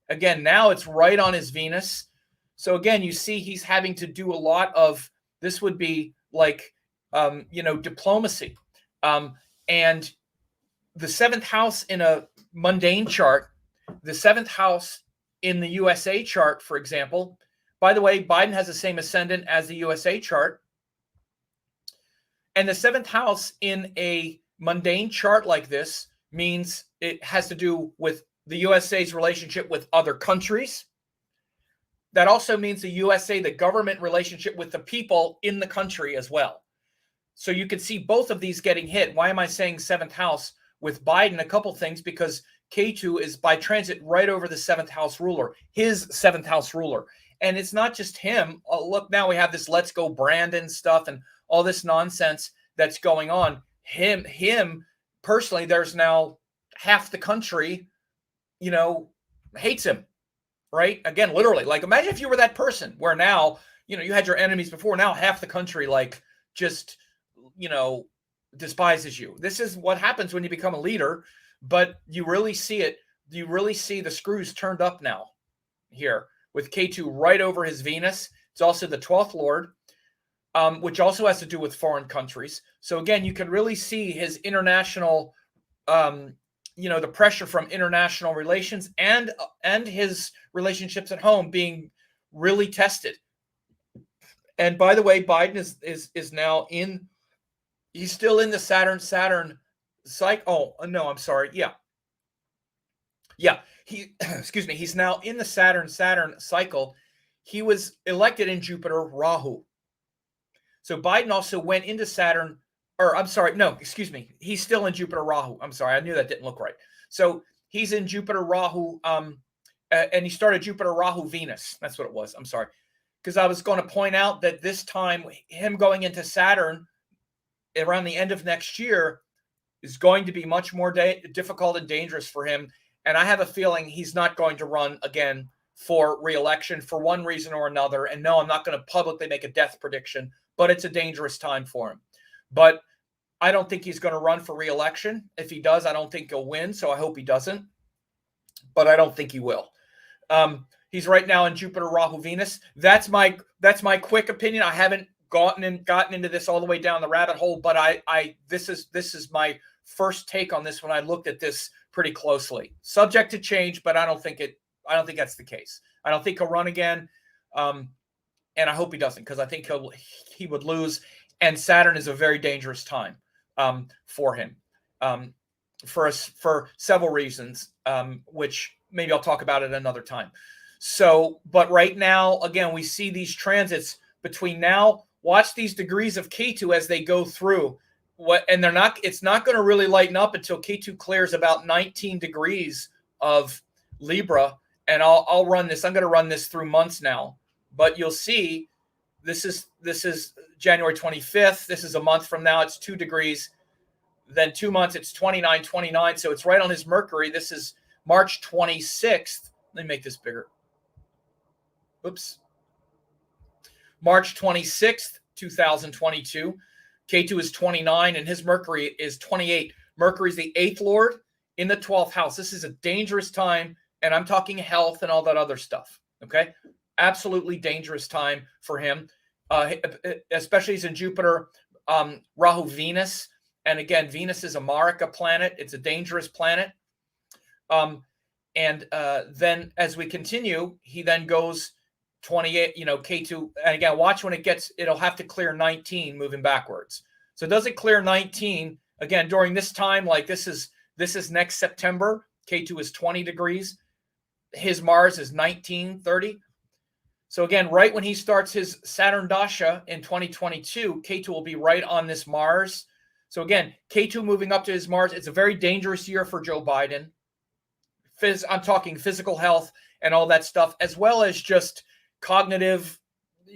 again, now it's right on his Venus. So again, you see he's having to do a lot of, this would be like, diplomacy. And the 7th house in a mundane chart, the 7th house in the USA chart, for example, by the way, Biden has the same ascendant as the USA chart. And the 7th house in a mundane chart like this means it has to do with the USA's relationship with other countries. That also means the USA, the government relationship with the people in the country as well. So you can see both of these getting hit. Why am I saying 7th house with Biden? A couple things, because K2 is by transit right over the 7th house ruler, his 7th house ruler. And it's not just him. Look, now we have this Let's Go Brandon stuff and all this nonsense that's going on. Him personally, there's now half the country, hates him, right? Again, literally, like imagine if you were that person where now, you had your enemies before. Now half the country, like just, despises you. This is what happens when you become a leader, but you really see it. You really see the screws turned up now here with K2 right over his Venus. It's also the 12th Lord, which also has to do with foreign countries. So again, you can really see his international, the pressure from international relations and his relationships at home being really tested. And by the way, Biden is now in. He's still in the Saturn cycle. Oh no, I'm sorry. Yeah. He excuse me. He's now in the Saturn cycle. He was elected in Jupiter Rahu. So Biden also went into Saturn, or I'm sorry, no, excuse me. He's still in Jupiter Rahu. I'm sorry, I knew that didn't look right. So he's in Jupiter Rahu, and he started Jupiter Rahu Venus. That's what it was. I'm sorry, because I was going to point out that this time him going into Saturn around the end of next year is going to be much more difficult and dangerous for him. And I have a feeling he's not going to run again for re-election for one reason or another. And no, I'm not going to publicly make a death prediction, but it's a dangerous time for him. But I don't think he's going to run for re-election. If he does, I don't think he'll win. So I hope he doesn't. But I don't think he will. He's right now in Jupiter Rahu Venus. That's my quick opinion. I haven't gotten into this all the way down the rabbit hole, but this is my first take on this when I looked at this pretty closely. Subject to change, but I don't think that's the case. I don't think he'll run again. And I hope he doesn't, because I think he would lose. And Saturn is a very dangerous time for him for several reasons, which maybe I'll talk about at another time. So, but right now, again, we see these transits between now. Watch these degrees of K2 as they go through. It's not going to really lighten up until K2 clears about 19 degrees of Libra. And I'll run this. I'm going to run this through months now. But you'll see this is January 25th. This is a month from now. It's 2 degrees. Then 2 months, it's 29. So it's right on his Mercury. This is March 26th. Let me make this bigger. Oops. March 26th, 2022. K2 is 29 and his Mercury is 28. Mercury is the 8th Lord in the 12th house. This is a dangerous time, and I'm talking health and all that other stuff. Okay? Absolutely dangerous time for him, especially he's in Jupiter, Rahu Venus. And again, Venus is a Marika planet. It's a dangerous planet. And then as we continue, he then goes 28, K2. And again, watch when it'll have to clear 19 moving backwards. So does it clear 19 again during this time? Like this is next September. K2 is 20 degrees. His Mars is 1930. So again, right when he starts his Saturn Dasha in 2022, K2 will be right on this Mars. So again, K2 moving up to his Mars. It's a very dangerous year for Joe Biden. I'm talking physical health and all that stuff, as well as just cognitive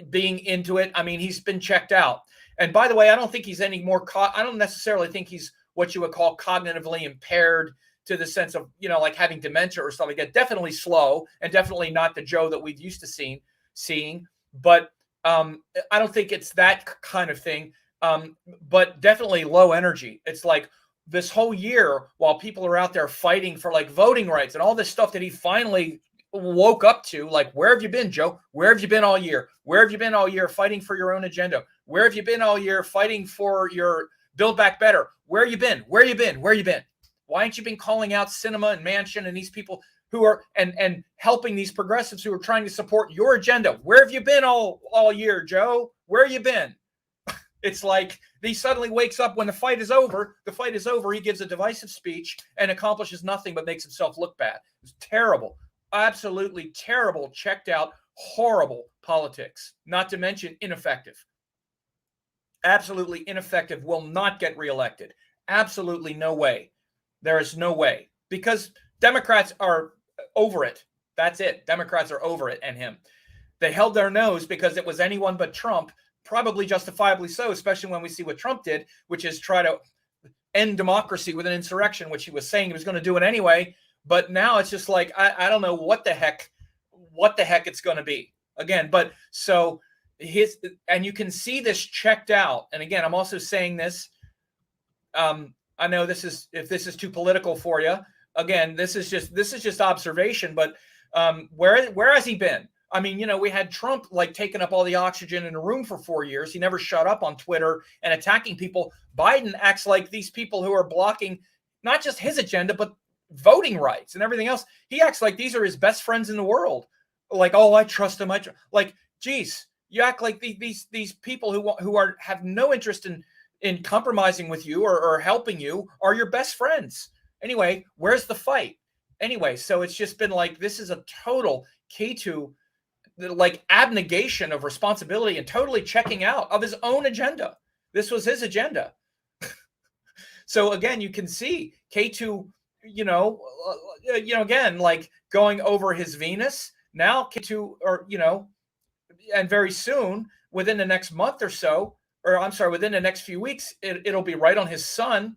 being into it. I mean, he's been checked out. And by the way, I don't think he's any more, I don't necessarily think he's what you would call cognitively impaired to the sense of, like having dementia or something like that. Definitely slow and definitely not the Joe that we've used to seeing. But I don't think it's that kind of thing. But definitely low energy. It's like this whole year while people are out there fighting for like voting rights and all this stuff that he finally woke up to, like, where have you been, Joe? Where have you been all year? Where have you been all year fighting for your own agenda? Where have you been all year fighting for your Build Back Better? Where you been? Where you been? Where you been? Why ain't you been calling out Cinema and Manchin and these people who are and helping these progressives who are trying to support your agenda? Where have you been all year, Joe? Where you been? It's like he suddenly wakes up when the fight is over. The fight is over. He gives a divisive speech and accomplishes nothing but makes himself look bad. It's terrible. Absolutely terrible, checked out, horrible politics, not to mention ineffective. Absolutely ineffective, will not get reelected. Absolutely no way. There is no way, because Democrats are over it. That's it. Democrats are over it and him. They held their nose because it was anyone but Trump, probably justifiably so, especially when we see what Trump did, which is try to end democracy with an insurrection, which he was saying he was going to do it anyway. But now it's just like, I don't know what the heck it's going to be again. But so and you can see this checked out. And again, I'm also saying this. I know if this is too political for you, again, this is just observation, but where has he been? I mean, we had Trump like taking up all the oxygen in a room for 4 years. He never shut up on Twitter and attacking people. Biden acts like these people who are blocking not just his agenda, but voting rights and everything else. He acts like these are his best friends in the world. Like, oh, I trust him. Like, geez, you act like these people who have no interest in compromising with you or helping you are your best friends. Anyway, where's the fight? Anyway, so it's just been like, this is a total K2 like abnegation of responsibility and totally checking out of his own agenda. This was his agenda. So again, you can see K2, again, like going over his Venus. Now K2, or, and very soon, within the next month or so, or I'm sorry, within the next few weeks, it'll be right on his sun.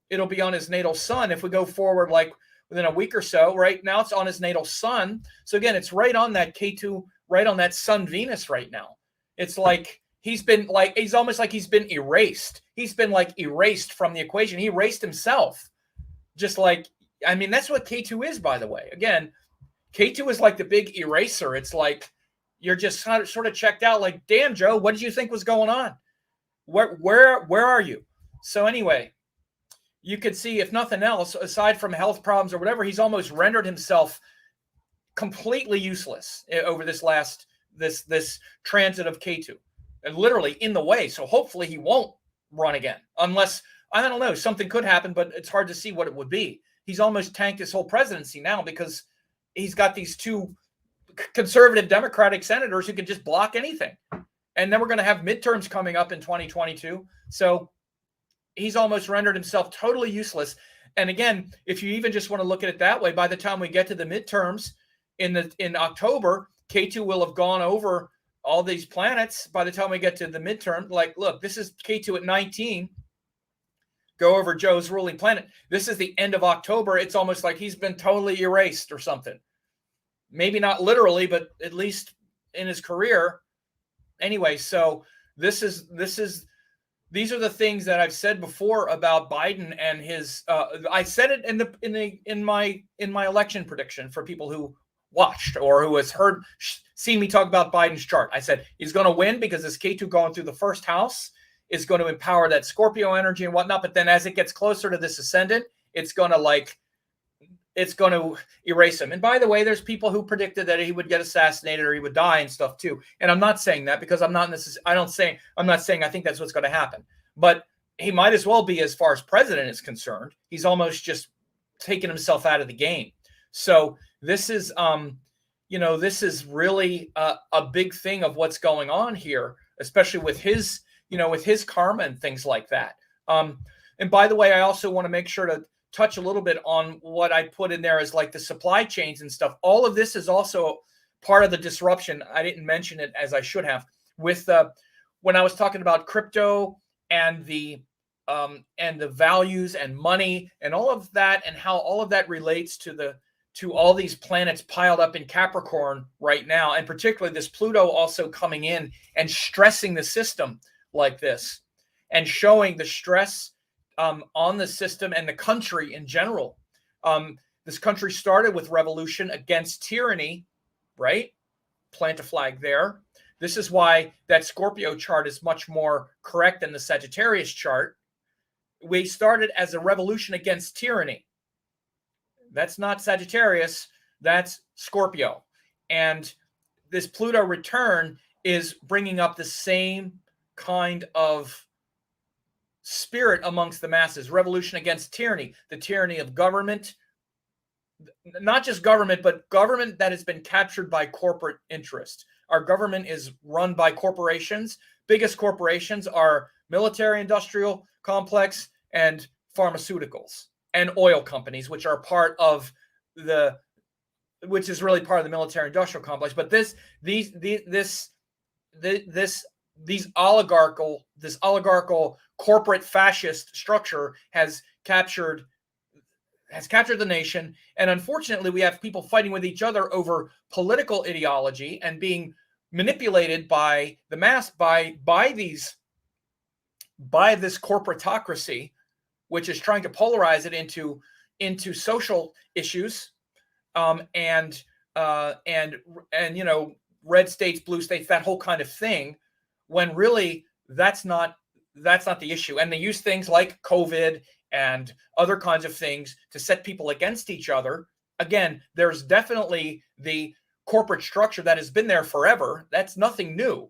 It'll be on his natal sun. If we go forward, like within a week or so, right now it's on his natal sun. So again, it's right on that K2, right on that sun Venus right now. It's like he's almost like he's been erased. He's been like erased from the equation. He erased himself. Just like, I mean, that's what K2 is, by the way. Again, K2 is like the big eraser. It's like you're just sort of checked out. Like, damn, Joe, what did you think was going on? Where are you? So anyway, you could see, if nothing else, aside from health problems or whatever, he's almost rendered himself completely useless over this transit of K2, and literally in the way. So hopefully he won't run again, unless, I don't know, something could happen, but it's hard to see what it would be. He's almost tanked his whole presidency now because he's got these two conservative Democratic senators who can just block anything. And then we're going to have midterms coming up in 2022. So he's almost rendered himself totally useless. And again, if you even just want to look at it that way, by the time we get to the midterms in October, K2 will have gone over all these planets. By the time we get to the midterm, like, look, this is K2 at 19. Go over Joe's ruling planet. This is the end of October. It's almost like he's been totally erased or something. Maybe not literally, but at least in his career. Anyway, so these are the things that I've said before about Biden and his. I said it in my election prediction for people who watched or who has seen me talk about Biden's chart. I said he's going to win because this K2 going through the first house is going to empower that Scorpio energy and whatnot. But then as it gets closer to this ascendant, it's going to erase him. And by the way, there's people who predicted that he would get assassinated or he would die and stuff too. And I'm not saying that because I'm not saying I think that's what's going to happen. But he might as well be, as far as president is concerned. He's almost just taken himself out of the game. So this is, this is really a big thing of what's going on here, especially with his karma and things like that. And by the way, I also want to make sure touch a little bit on what I put in there as like the supply chains and stuff. All of this is also part of the disruption. I didn't mention it as I should have with when I was talking about crypto and the values and money and all of that, and how all of that relates to all these planets piled up in Capricorn right now, and particularly this Pluto also coming in and stressing the system like this, and showing the stress on the system and the country in general. This country started with revolution against tyranny, right? Plant a flag there. This is why that Scorpio chart is much more correct than the Sagittarius chart. We started as a revolution against tyranny. That's not Sagittarius, that's Scorpio. And this Pluto return is bringing up the same kind of spirit amongst the masses. Revolution against tyranny, the tyranny of government, not just government, but government that has been captured by corporate interest. Our government is run by corporations. Biggest corporations are military industrial complex and pharmaceuticals and oil companies, which are part of which is really part of the military industrial complex. But these oligarchical corporate fascist structure has captured the nation. And unfortunately, we have people fighting with each other over political ideology and being manipulated by the mass by this corporatocracy, which is trying to polarize it into social issues, and red states, blue states, that whole kind of thing, when really that's not the issue. And they use things like COVID and other kinds of things to set people against each other. Again, there's definitely the corporate structure that has been there forever. That's nothing new.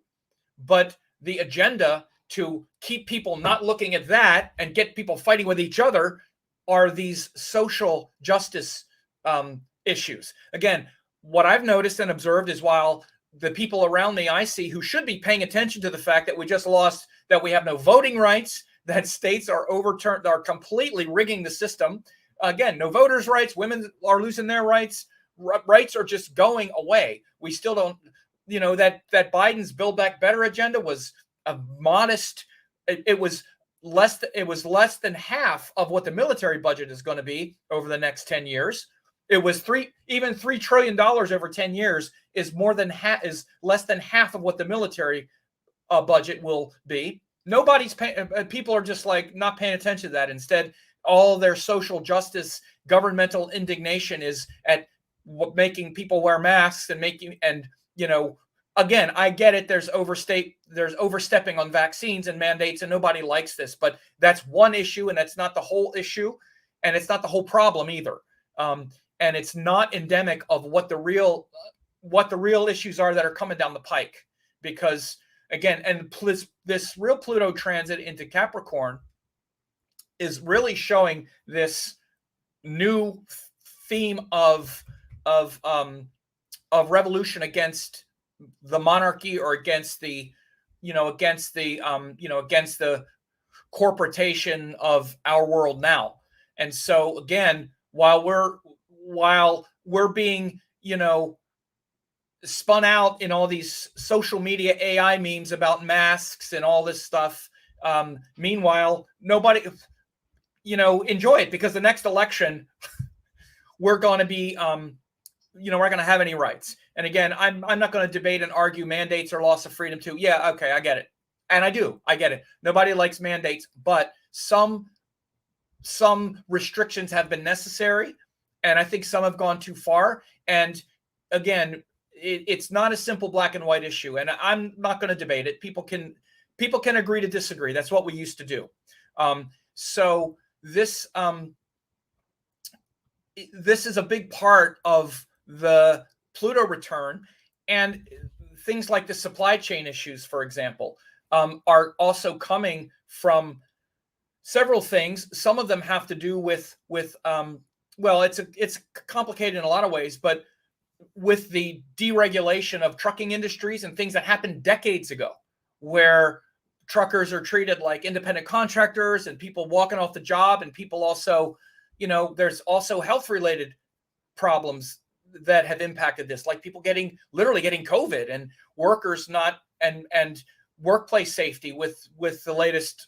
But the agenda to keep people not looking at that and get people fighting with each other are these social justice issues. Again, what I've noticed and observed is, while the people around me I see who should be paying attention to the fact that we just lost, that we have no voting rights, that states are overturned, are completely rigging the system. Again, no voters' rights, women are losing their rights, rights are just going away. We still don't, that Biden's Build Back Better agenda was a modest, it was less than half of what the military budget is going to be over the next 10 years. It was $3 trillion over 10 years is less than half of what the military budget will be. People are just like not paying attention to that. Instead, all their social justice, governmental indignation is at making people wear masks again, I get it. There's overstepping on vaccines and mandates, and nobody likes this, but that's one issue, and that's not the whole issue, and it's not the whole problem either. And it's not endemic of what the real issues are that are coming down the pike. Because again, and this real Pluto transit into Capricorn is really showing this new theme of revolution against the monarchy, or against the corporation of our world now. And so again, while we're being spun out in all these social media AI memes about masks and all this stuff, meanwhile nobody enjoy it, because the next election we're going to be we're going to have any rights. And again, I'm not going to debate and argue mandates or loss of freedom too. Yeah, okay, I get it. And I get it. Nobody likes mandates, but some restrictions have been necessary, and I think some have gone too far. And again, it's not a simple black and white issue, and I'm not going to debate it. People can agree to disagree. That's what we used to do. So this is a big part of the Pluto return, and things like the supply chain issues, for example, are also coming from several things. Some of them have to do with it's complicated in a lot of ways, but with the deregulation of trucking industries and things that happened decades ago, where truckers are treated like independent contractors and people walking off the job, and people also there's also health-related problems that have impacted this, like people literally getting COVID, and workers not and workplace safety with the latest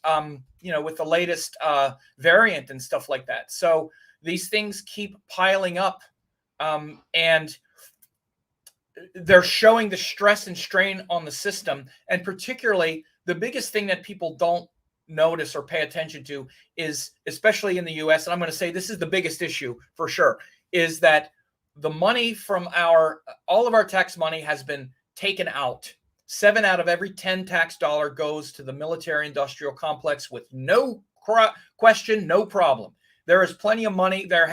variant and stuff like that. So these things keep piling up, and they're showing the stress and strain on the system. And particularly, the biggest thing that people don't notice or pay attention to is, especially in the US, and I'm going to say this is the biggest issue for sure, is that the money from all of our tax money has been taken out. 7 out of every 10 tax dollar goes to the military industrial complex with no question, no problem. There is plenty of money. There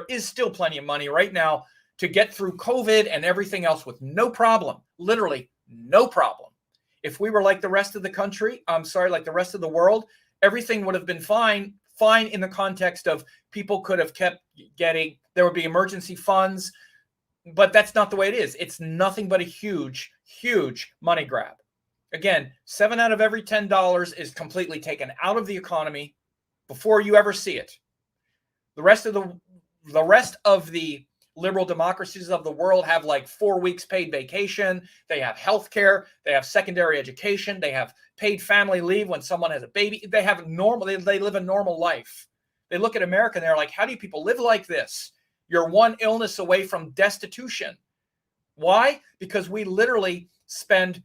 is still plenty of money right now to get through COVID and everything else with no problem, literally no problem. If we were like the rest of the country, like the rest of the world, everything would have been fine in the context of people could have kept getting, there would be emergency funds, but that's not the way it is. It's nothing but a huge, huge money grab. Again, 7 out of every $10 is completely taken out of the economy before you ever see it. The rest of the liberal democracies of the world have like 4 weeks paid vacation. They have healthcare. They have secondary education. They have paid family leave when someone has a baby. They have they live a normal life. They look at America and they're like, how do you people live like this? You're one illness away from destitution. Why? Because we literally spend,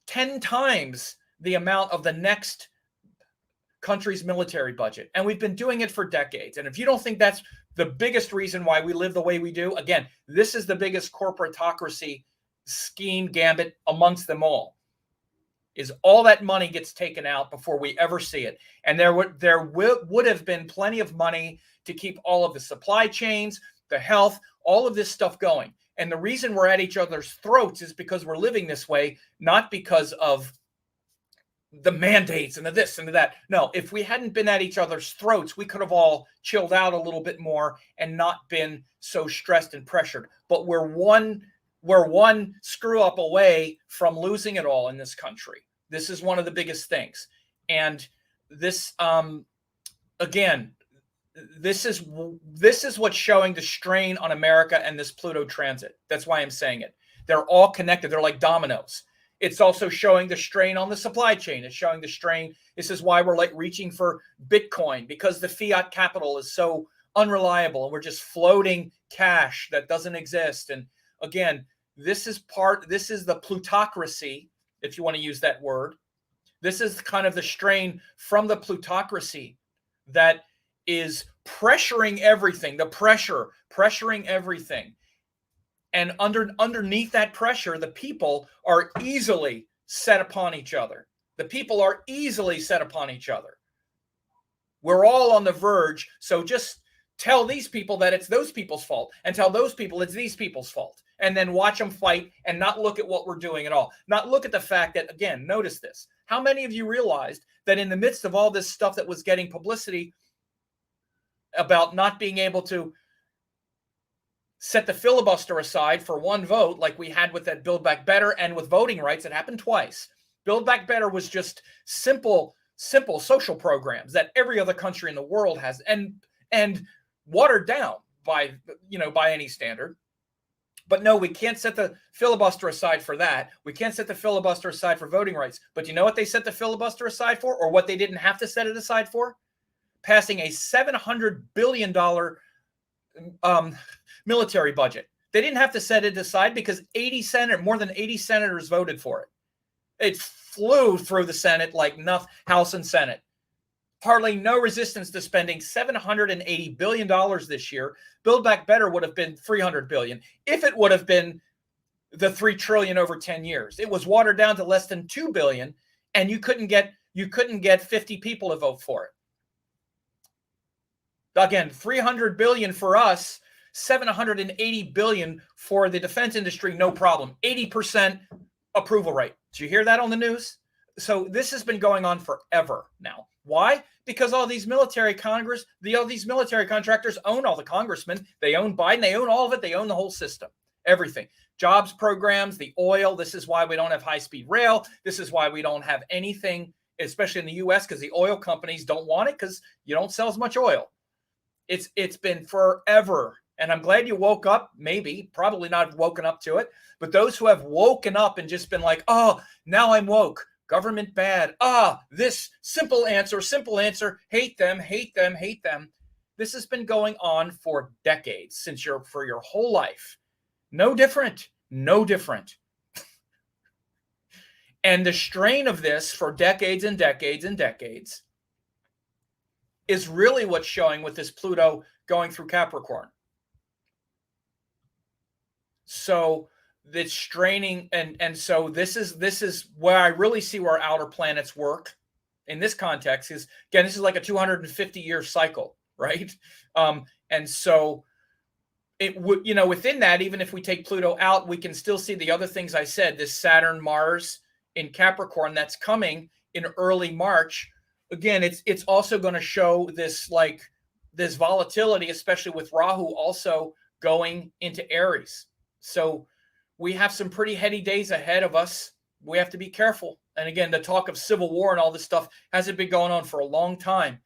10 times the amount of the next country's military budget. And we've been doing it for decades. And if you don't think that's the biggest reason why we live the way we do, again, this is the biggest corporatocracy scheme gambit amongst them all, is all that money gets taken out before we ever see it. And there would have been plenty of money to keep all of the supply chains, the health, all of this stuff going. And the reason we're at each other's throats is because we're living this way, not because of the mandates and the this and the that. No, if we hadn't been at each other's throats, we could have all chilled out a little bit more and not been so stressed and pressured. But we're one screw up away from losing it all in this country. This is one of the biggest things. And this, again, this is what's showing the strain on America and this Pluto transit. That's why I'm saying it. They're all connected. They're like dominoes. It's also showing the strain on the supply chain. It's showing the strain. This is why we're like reaching for Bitcoin, because the fiat capital is so unreliable and we're just floating cash that doesn't exist. And again, this is the plutocracy, if you want to use that word. This is kind of the strain from the plutocracy that is pressuring everything, pressuring everything. And underneath that pressure, the people are easily set upon each other. The people are easily set upon each other. We're all on the verge. So just tell these people that it's those people's fault, and tell those people it's these people's fault. And then watch them fight and not look at what we're doing at all. Not look at the fact that, again, notice this. How many of you realized that in the midst of all this stuff that was getting publicity about not being able to set the filibuster aside for one vote, like we had with that Build Back Better and with voting rights, it happened twice. Build Back Better was just simple social programs that every other country in the world has, and watered down by any standard. But no, we can't set the filibuster aside for that. We can't set the filibuster aside for voting rights. But you know what they set the filibuster aside for, or what they didn't have to set it aside for? Passing a $700 billion military budget. They didn't have to set it aside because more than 80 senators voted for it. It flew through the Senate like nothing, House and Senate. Hardly no resistance to spending $780 billion this year. Build Back Better would have been $300 billion if it would have been the $3 trillion over 10 years. It was watered down to less than $2 billion, and you couldn't get 50 people to vote for it. Again, $300 billion for us, $780 billion for the defense industry, no problem. 80% approval rate. Did you hear that on the news? So this has been going on forever now. Why? Because all these military contractors own all the congressmen. They own Biden. They own all of it. They own the whole system. Everything. Jobs programs, the oil. This is why we don't have high-speed rail. This is why we don't have anything, especially in the U.S., because the oil companies don't want it because you don't sell as much oil. It's been forever. And I'm glad you woke up, maybe, probably not woken up to it, but those who have woken up and just been like, oh, now I'm woke, government bad, this simple answer, hate them, hate them, hate them. This has been going on for decades, for your whole life. No different, no different. And the strain of this for decades and decades and decades is really what's showing with this Pluto going through Capricorn. So it's straining, and so this is where I really see where outer planets work in this context. Is again, this is like a 250-year cycle, right? And so it would, within that, even if we take Pluto out, we can still see the other things I said. This Saturn, Mars in Capricorn that's coming in early March. Again, it's also going to show this volatility, especially with Rahu also going into Aries. So we have some pretty heady days ahead of us. We have to be careful. And again, the talk of civil war and all this stuff hasn't been going on for a long time.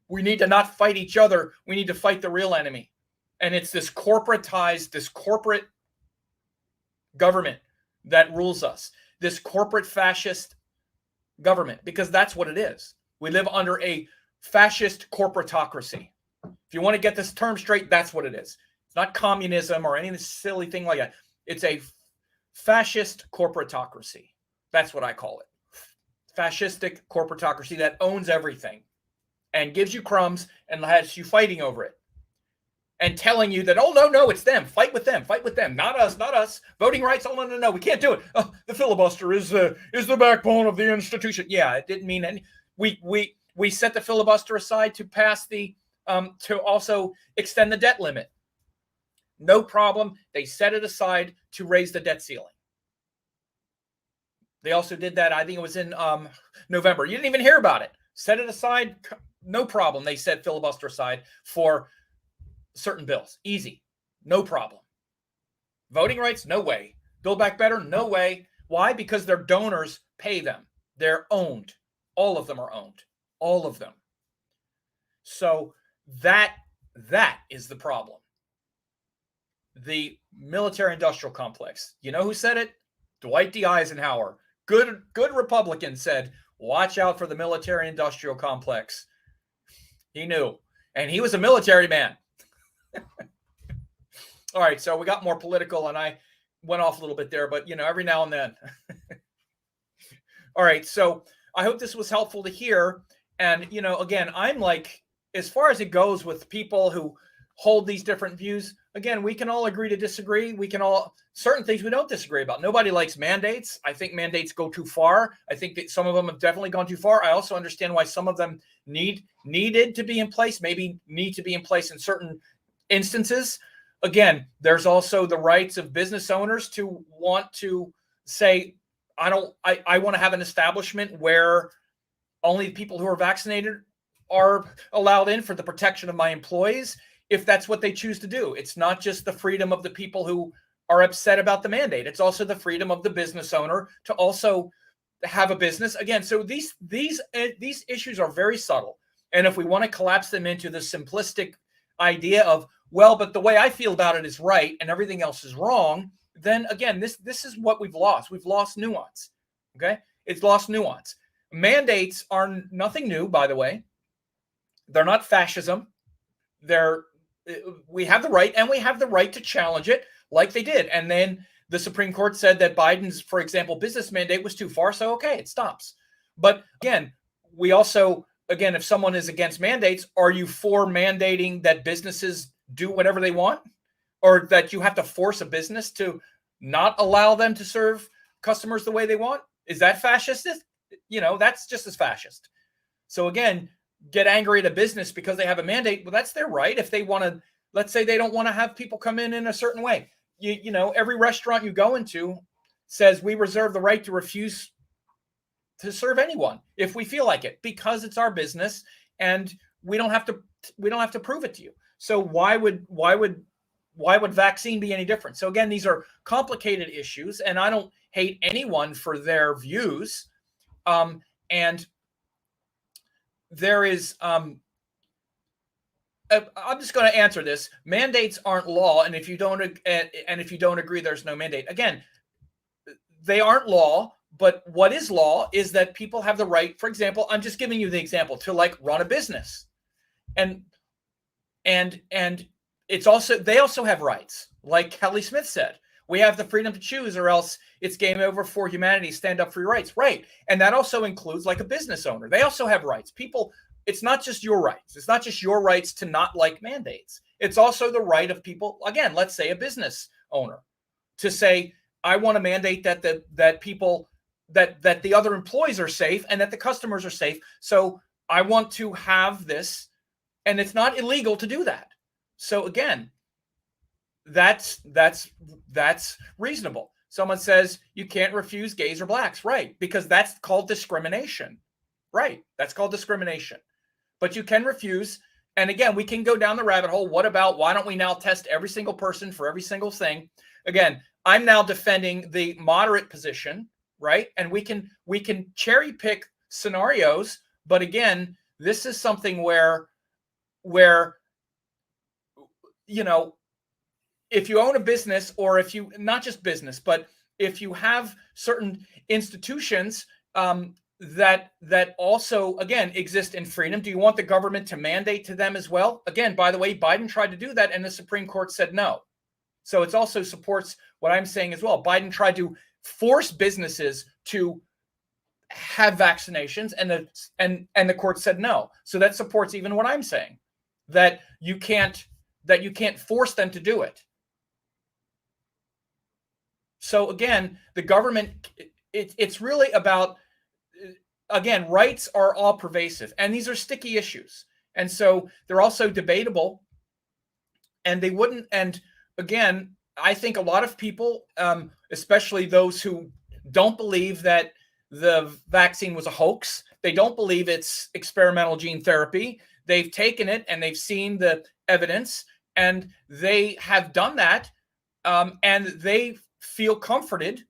We need to not fight each other. We need to fight the real enemy. And it's this corporate government that rules us, this corporate fascist government, because that's what it is. We live under a fascist corporatocracy. If you want to get this term straight, that's what it is. It's not communism or any silly thing like that. It's a fascist corporatocracy. That's what I call it. Fascistic corporatocracy that owns everything and gives you crumbs and has you fighting over it. And telling you that, oh, no, it's them. Fight with them. Not us. Voting rights. Oh, no. We can't do it. Oh, the filibuster is the backbone of the institution. Yeah, it didn't mean any. We set the filibuster aside to pass to also extend the debt limit. No problem. They set it aside to raise the debt ceiling. They also did that, I think it was in November. You didn't even hear about it. Set it aside. No problem. They set filibuster aside for certain bills. Easy. No problem. Voting rights? No way. Build Back Better? No way. Why? Because their donors pay them. They're owned. All of them are owned. All of them. So that is the problem. The military-industrial complex. You know who said it? Dwight D. Eisenhower. Good Republican said, watch out for the military-industrial complex. He knew. And he was a military man. All right, so we got more political, and I went off a little bit there, but, every now and then. All right, so I hope this was helpful to hear. And, again, I'm like, as far as it goes with people who hold these different views, again, we can all agree to disagree. We can all, certain things we don't disagree about. Nobody likes mandates. I think mandates go too far. I think that some of them have definitely gone too far. I also understand why some of them needed to be in place, maybe need to be in place in certain instances. Again, there's also the rights of business owners to want to say, I want to have an establishment where only people who are vaccinated are allowed in for the protection of my employees, if that's what they choose to do. It's not just the freedom of the people who are upset about the mandate. It's also the freedom of the business owner to also have a business. Again, so these issues are very subtle. And if we want to collapse them into the simplistic idea of, well, but the way I feel about it is right and everything else is wrong, then again, this is what we've lost. We've lost nuance. Okay? It's lost nuance. Mandates are nothing new, by the way. They're not fascism. We have the right, and we have the right to challenge it like they did. And then the Supreme Court said that Biden's, for example, business mandate was too far. So, okay, it stops. But again, we also, if someone is against mandates, are you for mandating that businesses do whatever they want, or that you have to force a business to not allow them to serve customers the way they want? Is that fascist? That's just as fascist. So again, get angry at a business because they have a mandate. Well, that's their right. If they want to, let's say they don't want to have people come in a certain way. Every restaurant you go into says we reserve the right to refuse to serve anyone if we feel like it, because it's our business and we don't have to prove it to you. So why would vaccine be any different? So again, these are complicated issues, and I don't hate anyone for their views. And there is I'm just going to answer this. Mandates aren't law, and if you don't agree, there's no mandate. Again, they aren't law, but what is law is that people have the right. For example, I'm just giving you the example to like run a business, and it's also they also have rights. Like Kelly Smith said, we have the freedom to choose, or else it's game over for humanity. Stand up for your rights, right? And that also includes like a business owner. They also have rights. People. It's not just your rights. It's not just your rights to not like mandates. It's also the right of people, again, let's say a business owner, to say, I want to mandate that the other employees are safe and that the customers are safe. So I want to have this, and it's not illegal to do that. So again, that's reasonable. Someone says you can't refuse gays or blacks, right? Because that's called discrimination, right? That's called discrimination. But you can refuse. And again, we can go down the rabbit hole. What about, why don't we now test every single person for every single thing? Again, I'm now defending the moderate position, right? And we can cherry pick scenarios. But again, this is something where, you know, if you own a business, or if you, not just business, but if you have certain institutions, that also, again, exist in freedom. Do you want the government to mandate to them as well? Again, by the way, Biden tried to do that and the Supreme Court said no. So it also supports what I'm saying as well. Biden tried to force businesses to have vaccinations, and the court said no. So that supports even what I'm saying, that you can't force them to do it. So again, the government, it's really about, again, rights are all pervasive, and these are sticky issues. And so they're also debatable, and they wouldn't. And again, I think a lot of people, especially those who don't believe that the vaccine was a hoax, they don't believe it's experimental gene therapy. They've taken it and they've seen the evidence, and they have done that, and they feel comforted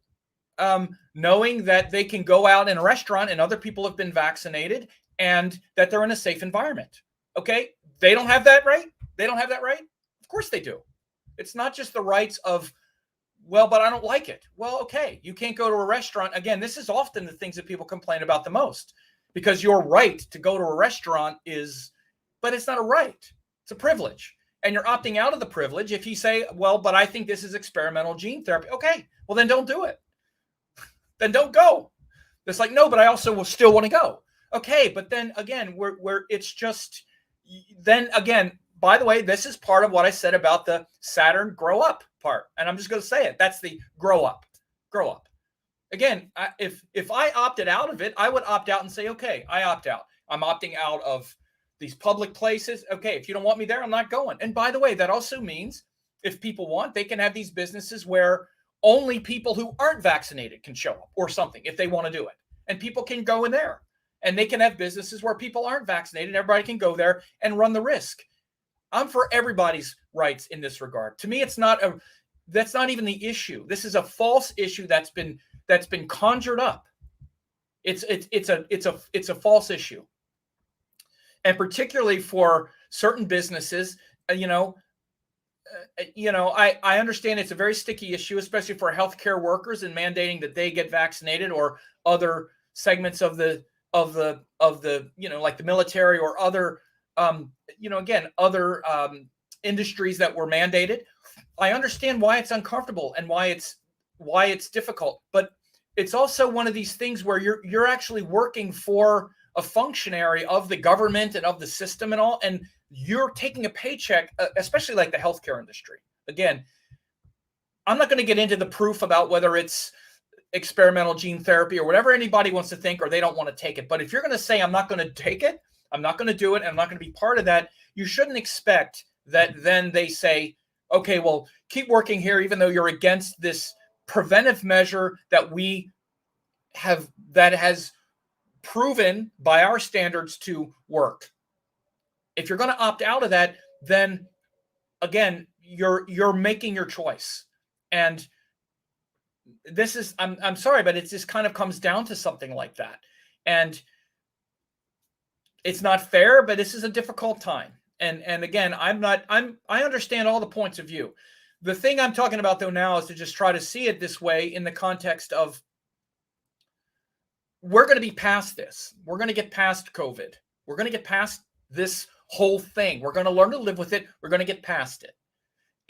knowing that they can go out in a restaurant and other people have been vaccinated and that they're in a safe environment. Okay. They don't have that right. They don't have that right. Of course they do. It's not just the rights of, well, but I don't like it. Well, okay. You can't go to a restaurant. Again, this is often the things that people complain about the most, because your right to go to a restaurant but it's not a right. It's a privilege. And you're opting out of the privilege if you say, well, but I think this is experimental gene therapy. Okay. Well, then don't do it. Then don't go. It's like, no, but I also will still want to go. Okay, but then again, where it's just, then again, by the way, this is part of what I said about the Saturn grow up part. And I'm just going to say it. That's the grow up. Grow up. Again, if I opted out of it, I would opt out and say, okay, I opt out. I'm opting out of these public places. Okay, if you don't want me there, I'm not going. And by the way, that also means if people want, they can have these businesses where only people who aren't vaccinated can show up or something if they want to do it. And people can go in there, and they can have businesses where people aren't vaccinated. Everybody can go there and run the risk. I'm for everybody's rights in this regard. To me, that's not even the issue. This is a false issue that's been conjured up. It's a false issue. And particularly for certain businesses, I understand it's a very sticky issue, especially for healthcare workers and mandating that they get vaccinated, or other segments of the like the military or other, other industries that were mandated. I understand why it's uncomfortable and why it's difficult, but it's also one of these things where you're actually working for a functionary of the government and of the system and all, and you're taking a paycheck, especially like the healthcare industry. Again, I'm not going to get into the proof about whether it's experimental gene therapy or whatever anybody wants to think, or they don't want to take it. But if you're going to say, I'm not going to take it, I'm not going to do it, and I'm not going to be part of that, you shouldn't expect that then they say, okay, well, keep working here, even though you're against this preventive measure that we have, that has proven by our standards to work. If you're going to opt out of that, then again, you're making your choice. And this is, I'm sorry, but it just kind of comes down to something like that. And it's not fair, but this is a difficult time. And again, I understand all the points of view. The thing I'm talking about though now is to just try to see it this way in the context of we're going to be past this. We're going to get past COVID. We're going to get past this whole thing. We're going to learn to live with it. We're going to get past it.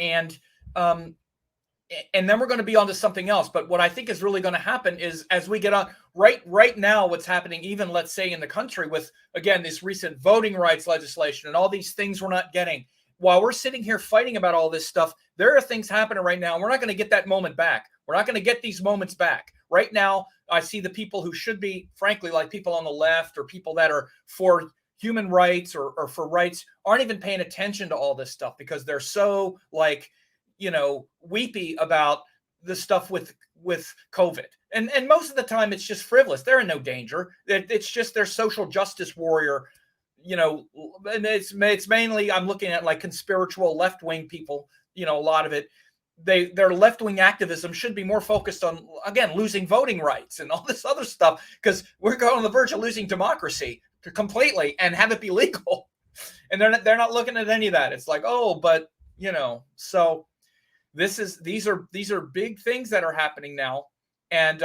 And then we're going to be on to something else. But what I think is really going to happen is as we get on right now, what's happening, even let's say in the country with, again, this recent voting rights legislation and all these things we're not getting, while we're sitting here fighting about all this stuff, there are things happening right now. We're not going to get that moment back. We're not going to get these moments back. Right now, I see the people who should be, frankly, like people on the left or people that are for human rights or for rights aren't even paying attention to all this stuff because they're so weepy about the stuff with COVID. And most of the time it's just frivolous. They're in no danger. It's just their social justice warrior, and it's mainly, I'm looking at like conspiritual left-wing people, a lot of it. Their left-wing activism should be more focused on, again, losing voting rights and all this other stuff, because we're going on the verge of losing democracy completely and have it be legal. And they're not looking at any of that. It's like, oh, but so these are big things that are happening now. And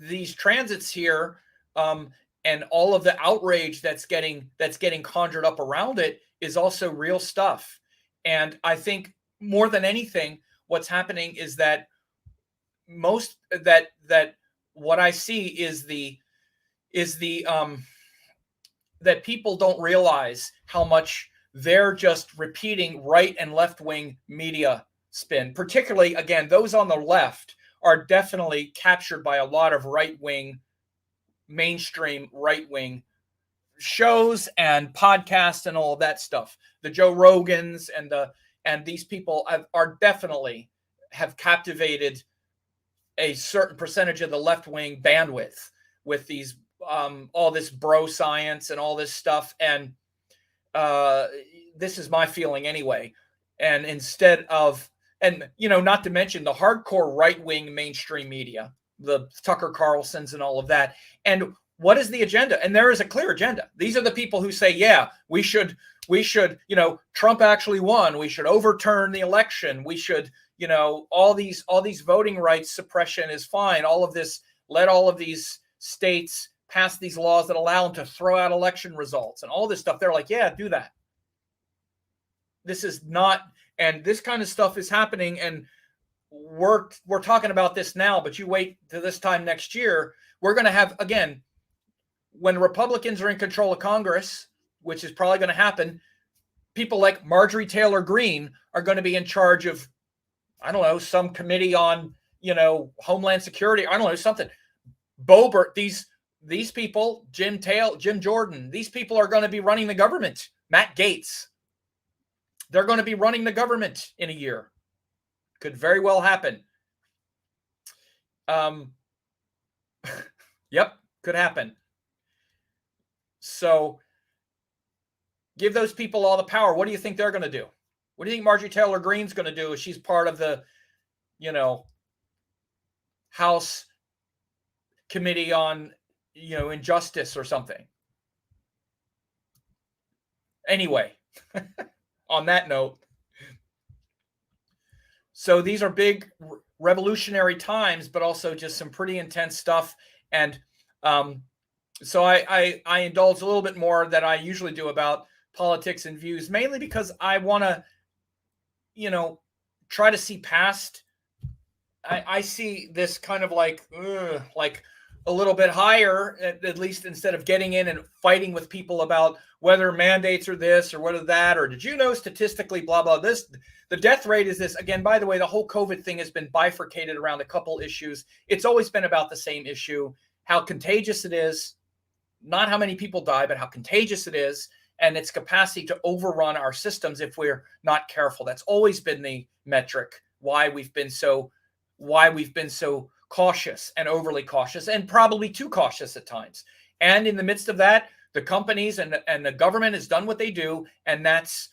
these transits here, and all of the outrage that's getting conjured up around it is also real stuff. And I think more than anything, what's happening is that what I see is that people don't realize how much they're just repeating right and left wing media spin. Particularly, again, those on the left are definitely captured by a lot of right wing, mainstream right wing shows and podcasts and all of that stuff. The Joe Rogans and these people are definitely have captivated a certain percentage of the left wing bandwidth with these all this bro science and all this stuff. And this is my feeling anyway. And instead of, and not to mention the hardcore right wing mainstream media, the Tucker Carlsons and all of that. And what is the agenda? And there is a clear agenda. These are the people who say, yeah, we should, Trump actually won. We should overturn the election. We should, all these voting rights suppression is fine. All of this, let all of these states pass these laws that allow them to throw out election results and all this stuff. They're like, yeah, do that. This is not, and this kind of stuff is happening. And we're talking about this now, but you wait to this time next year, we're going to have, again, when Republicans are in control of Congress, which is probably going to happen, people like Marjorie Taylor Greene are going to be in charge of, I don't know, some committee on, Homeland Security. I don't know, something. Boebert, these people, Jim Jordan, these people are going to be running the government. Matt Gaetz, they're going to be running the government in a year. Could very well happen. Yep, could happen. So give those people all the power. What do you think they're going to do? What do you think Marjorie Taylor Greene's going to do if she's part of the, House Committee on, Injustice or something? Anyway, on that note, so these are big revolutionary times, but also just some pretty intense stuff. And so I indulge a little bit more than I usually do about politics and views, mainly because I want to, try to see past. I see this kind of like a little bit higher, at least, instead of getting in and fighting with people about whether mandates are this or whether that, or did you know statistically, blah, blah, this, the death rate is this. Again, by the way, the whole COVID thing has been bifurcated around a couple issues. It's always been about the same issue, how contagious it is, not how many people die, but how contagious it is, and its capacity to overrun our systems if we're not careful. That's always been the metric, why we've been so cautious and overly cautious, and probably too cautious at times. And in the midst of that, the companies and the government has done what they do, and that's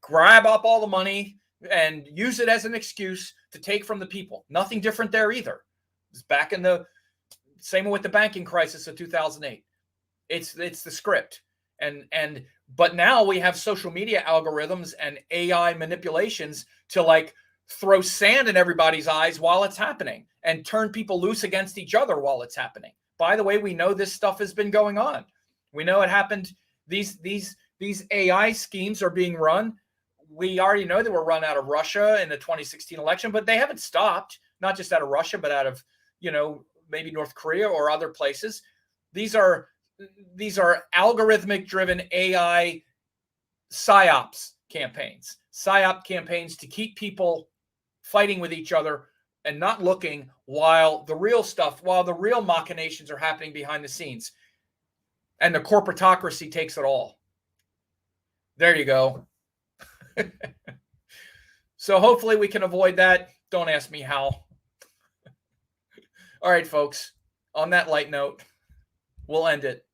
grab up all the money and use it as an excuse to take from the people. Nothing different there either. It's back in the same with the banking crisis of 2008. It's the script. But now we have social media algorithms and AI manipulations to like throw sand in everybody's eyes while it's happening and turn people loose against each other while it's happening. By the way, we know this stuff has been going on. We know it happened. These AI schemes are being run. We already know they were run out of Russia in the 2016 election, but they haven't stopped, not just out of Russia, but out of, maybe North Korea or other places. These are algorithmic driven AI psyops campaigns to keep people fighting with each other and not looking while the real machinations are happening behind the scenes. And the corporatocracy takes it all. There you go. So hopefully we can avoid that. Don't ask me how. All right, folks. On that light note, we'll end it.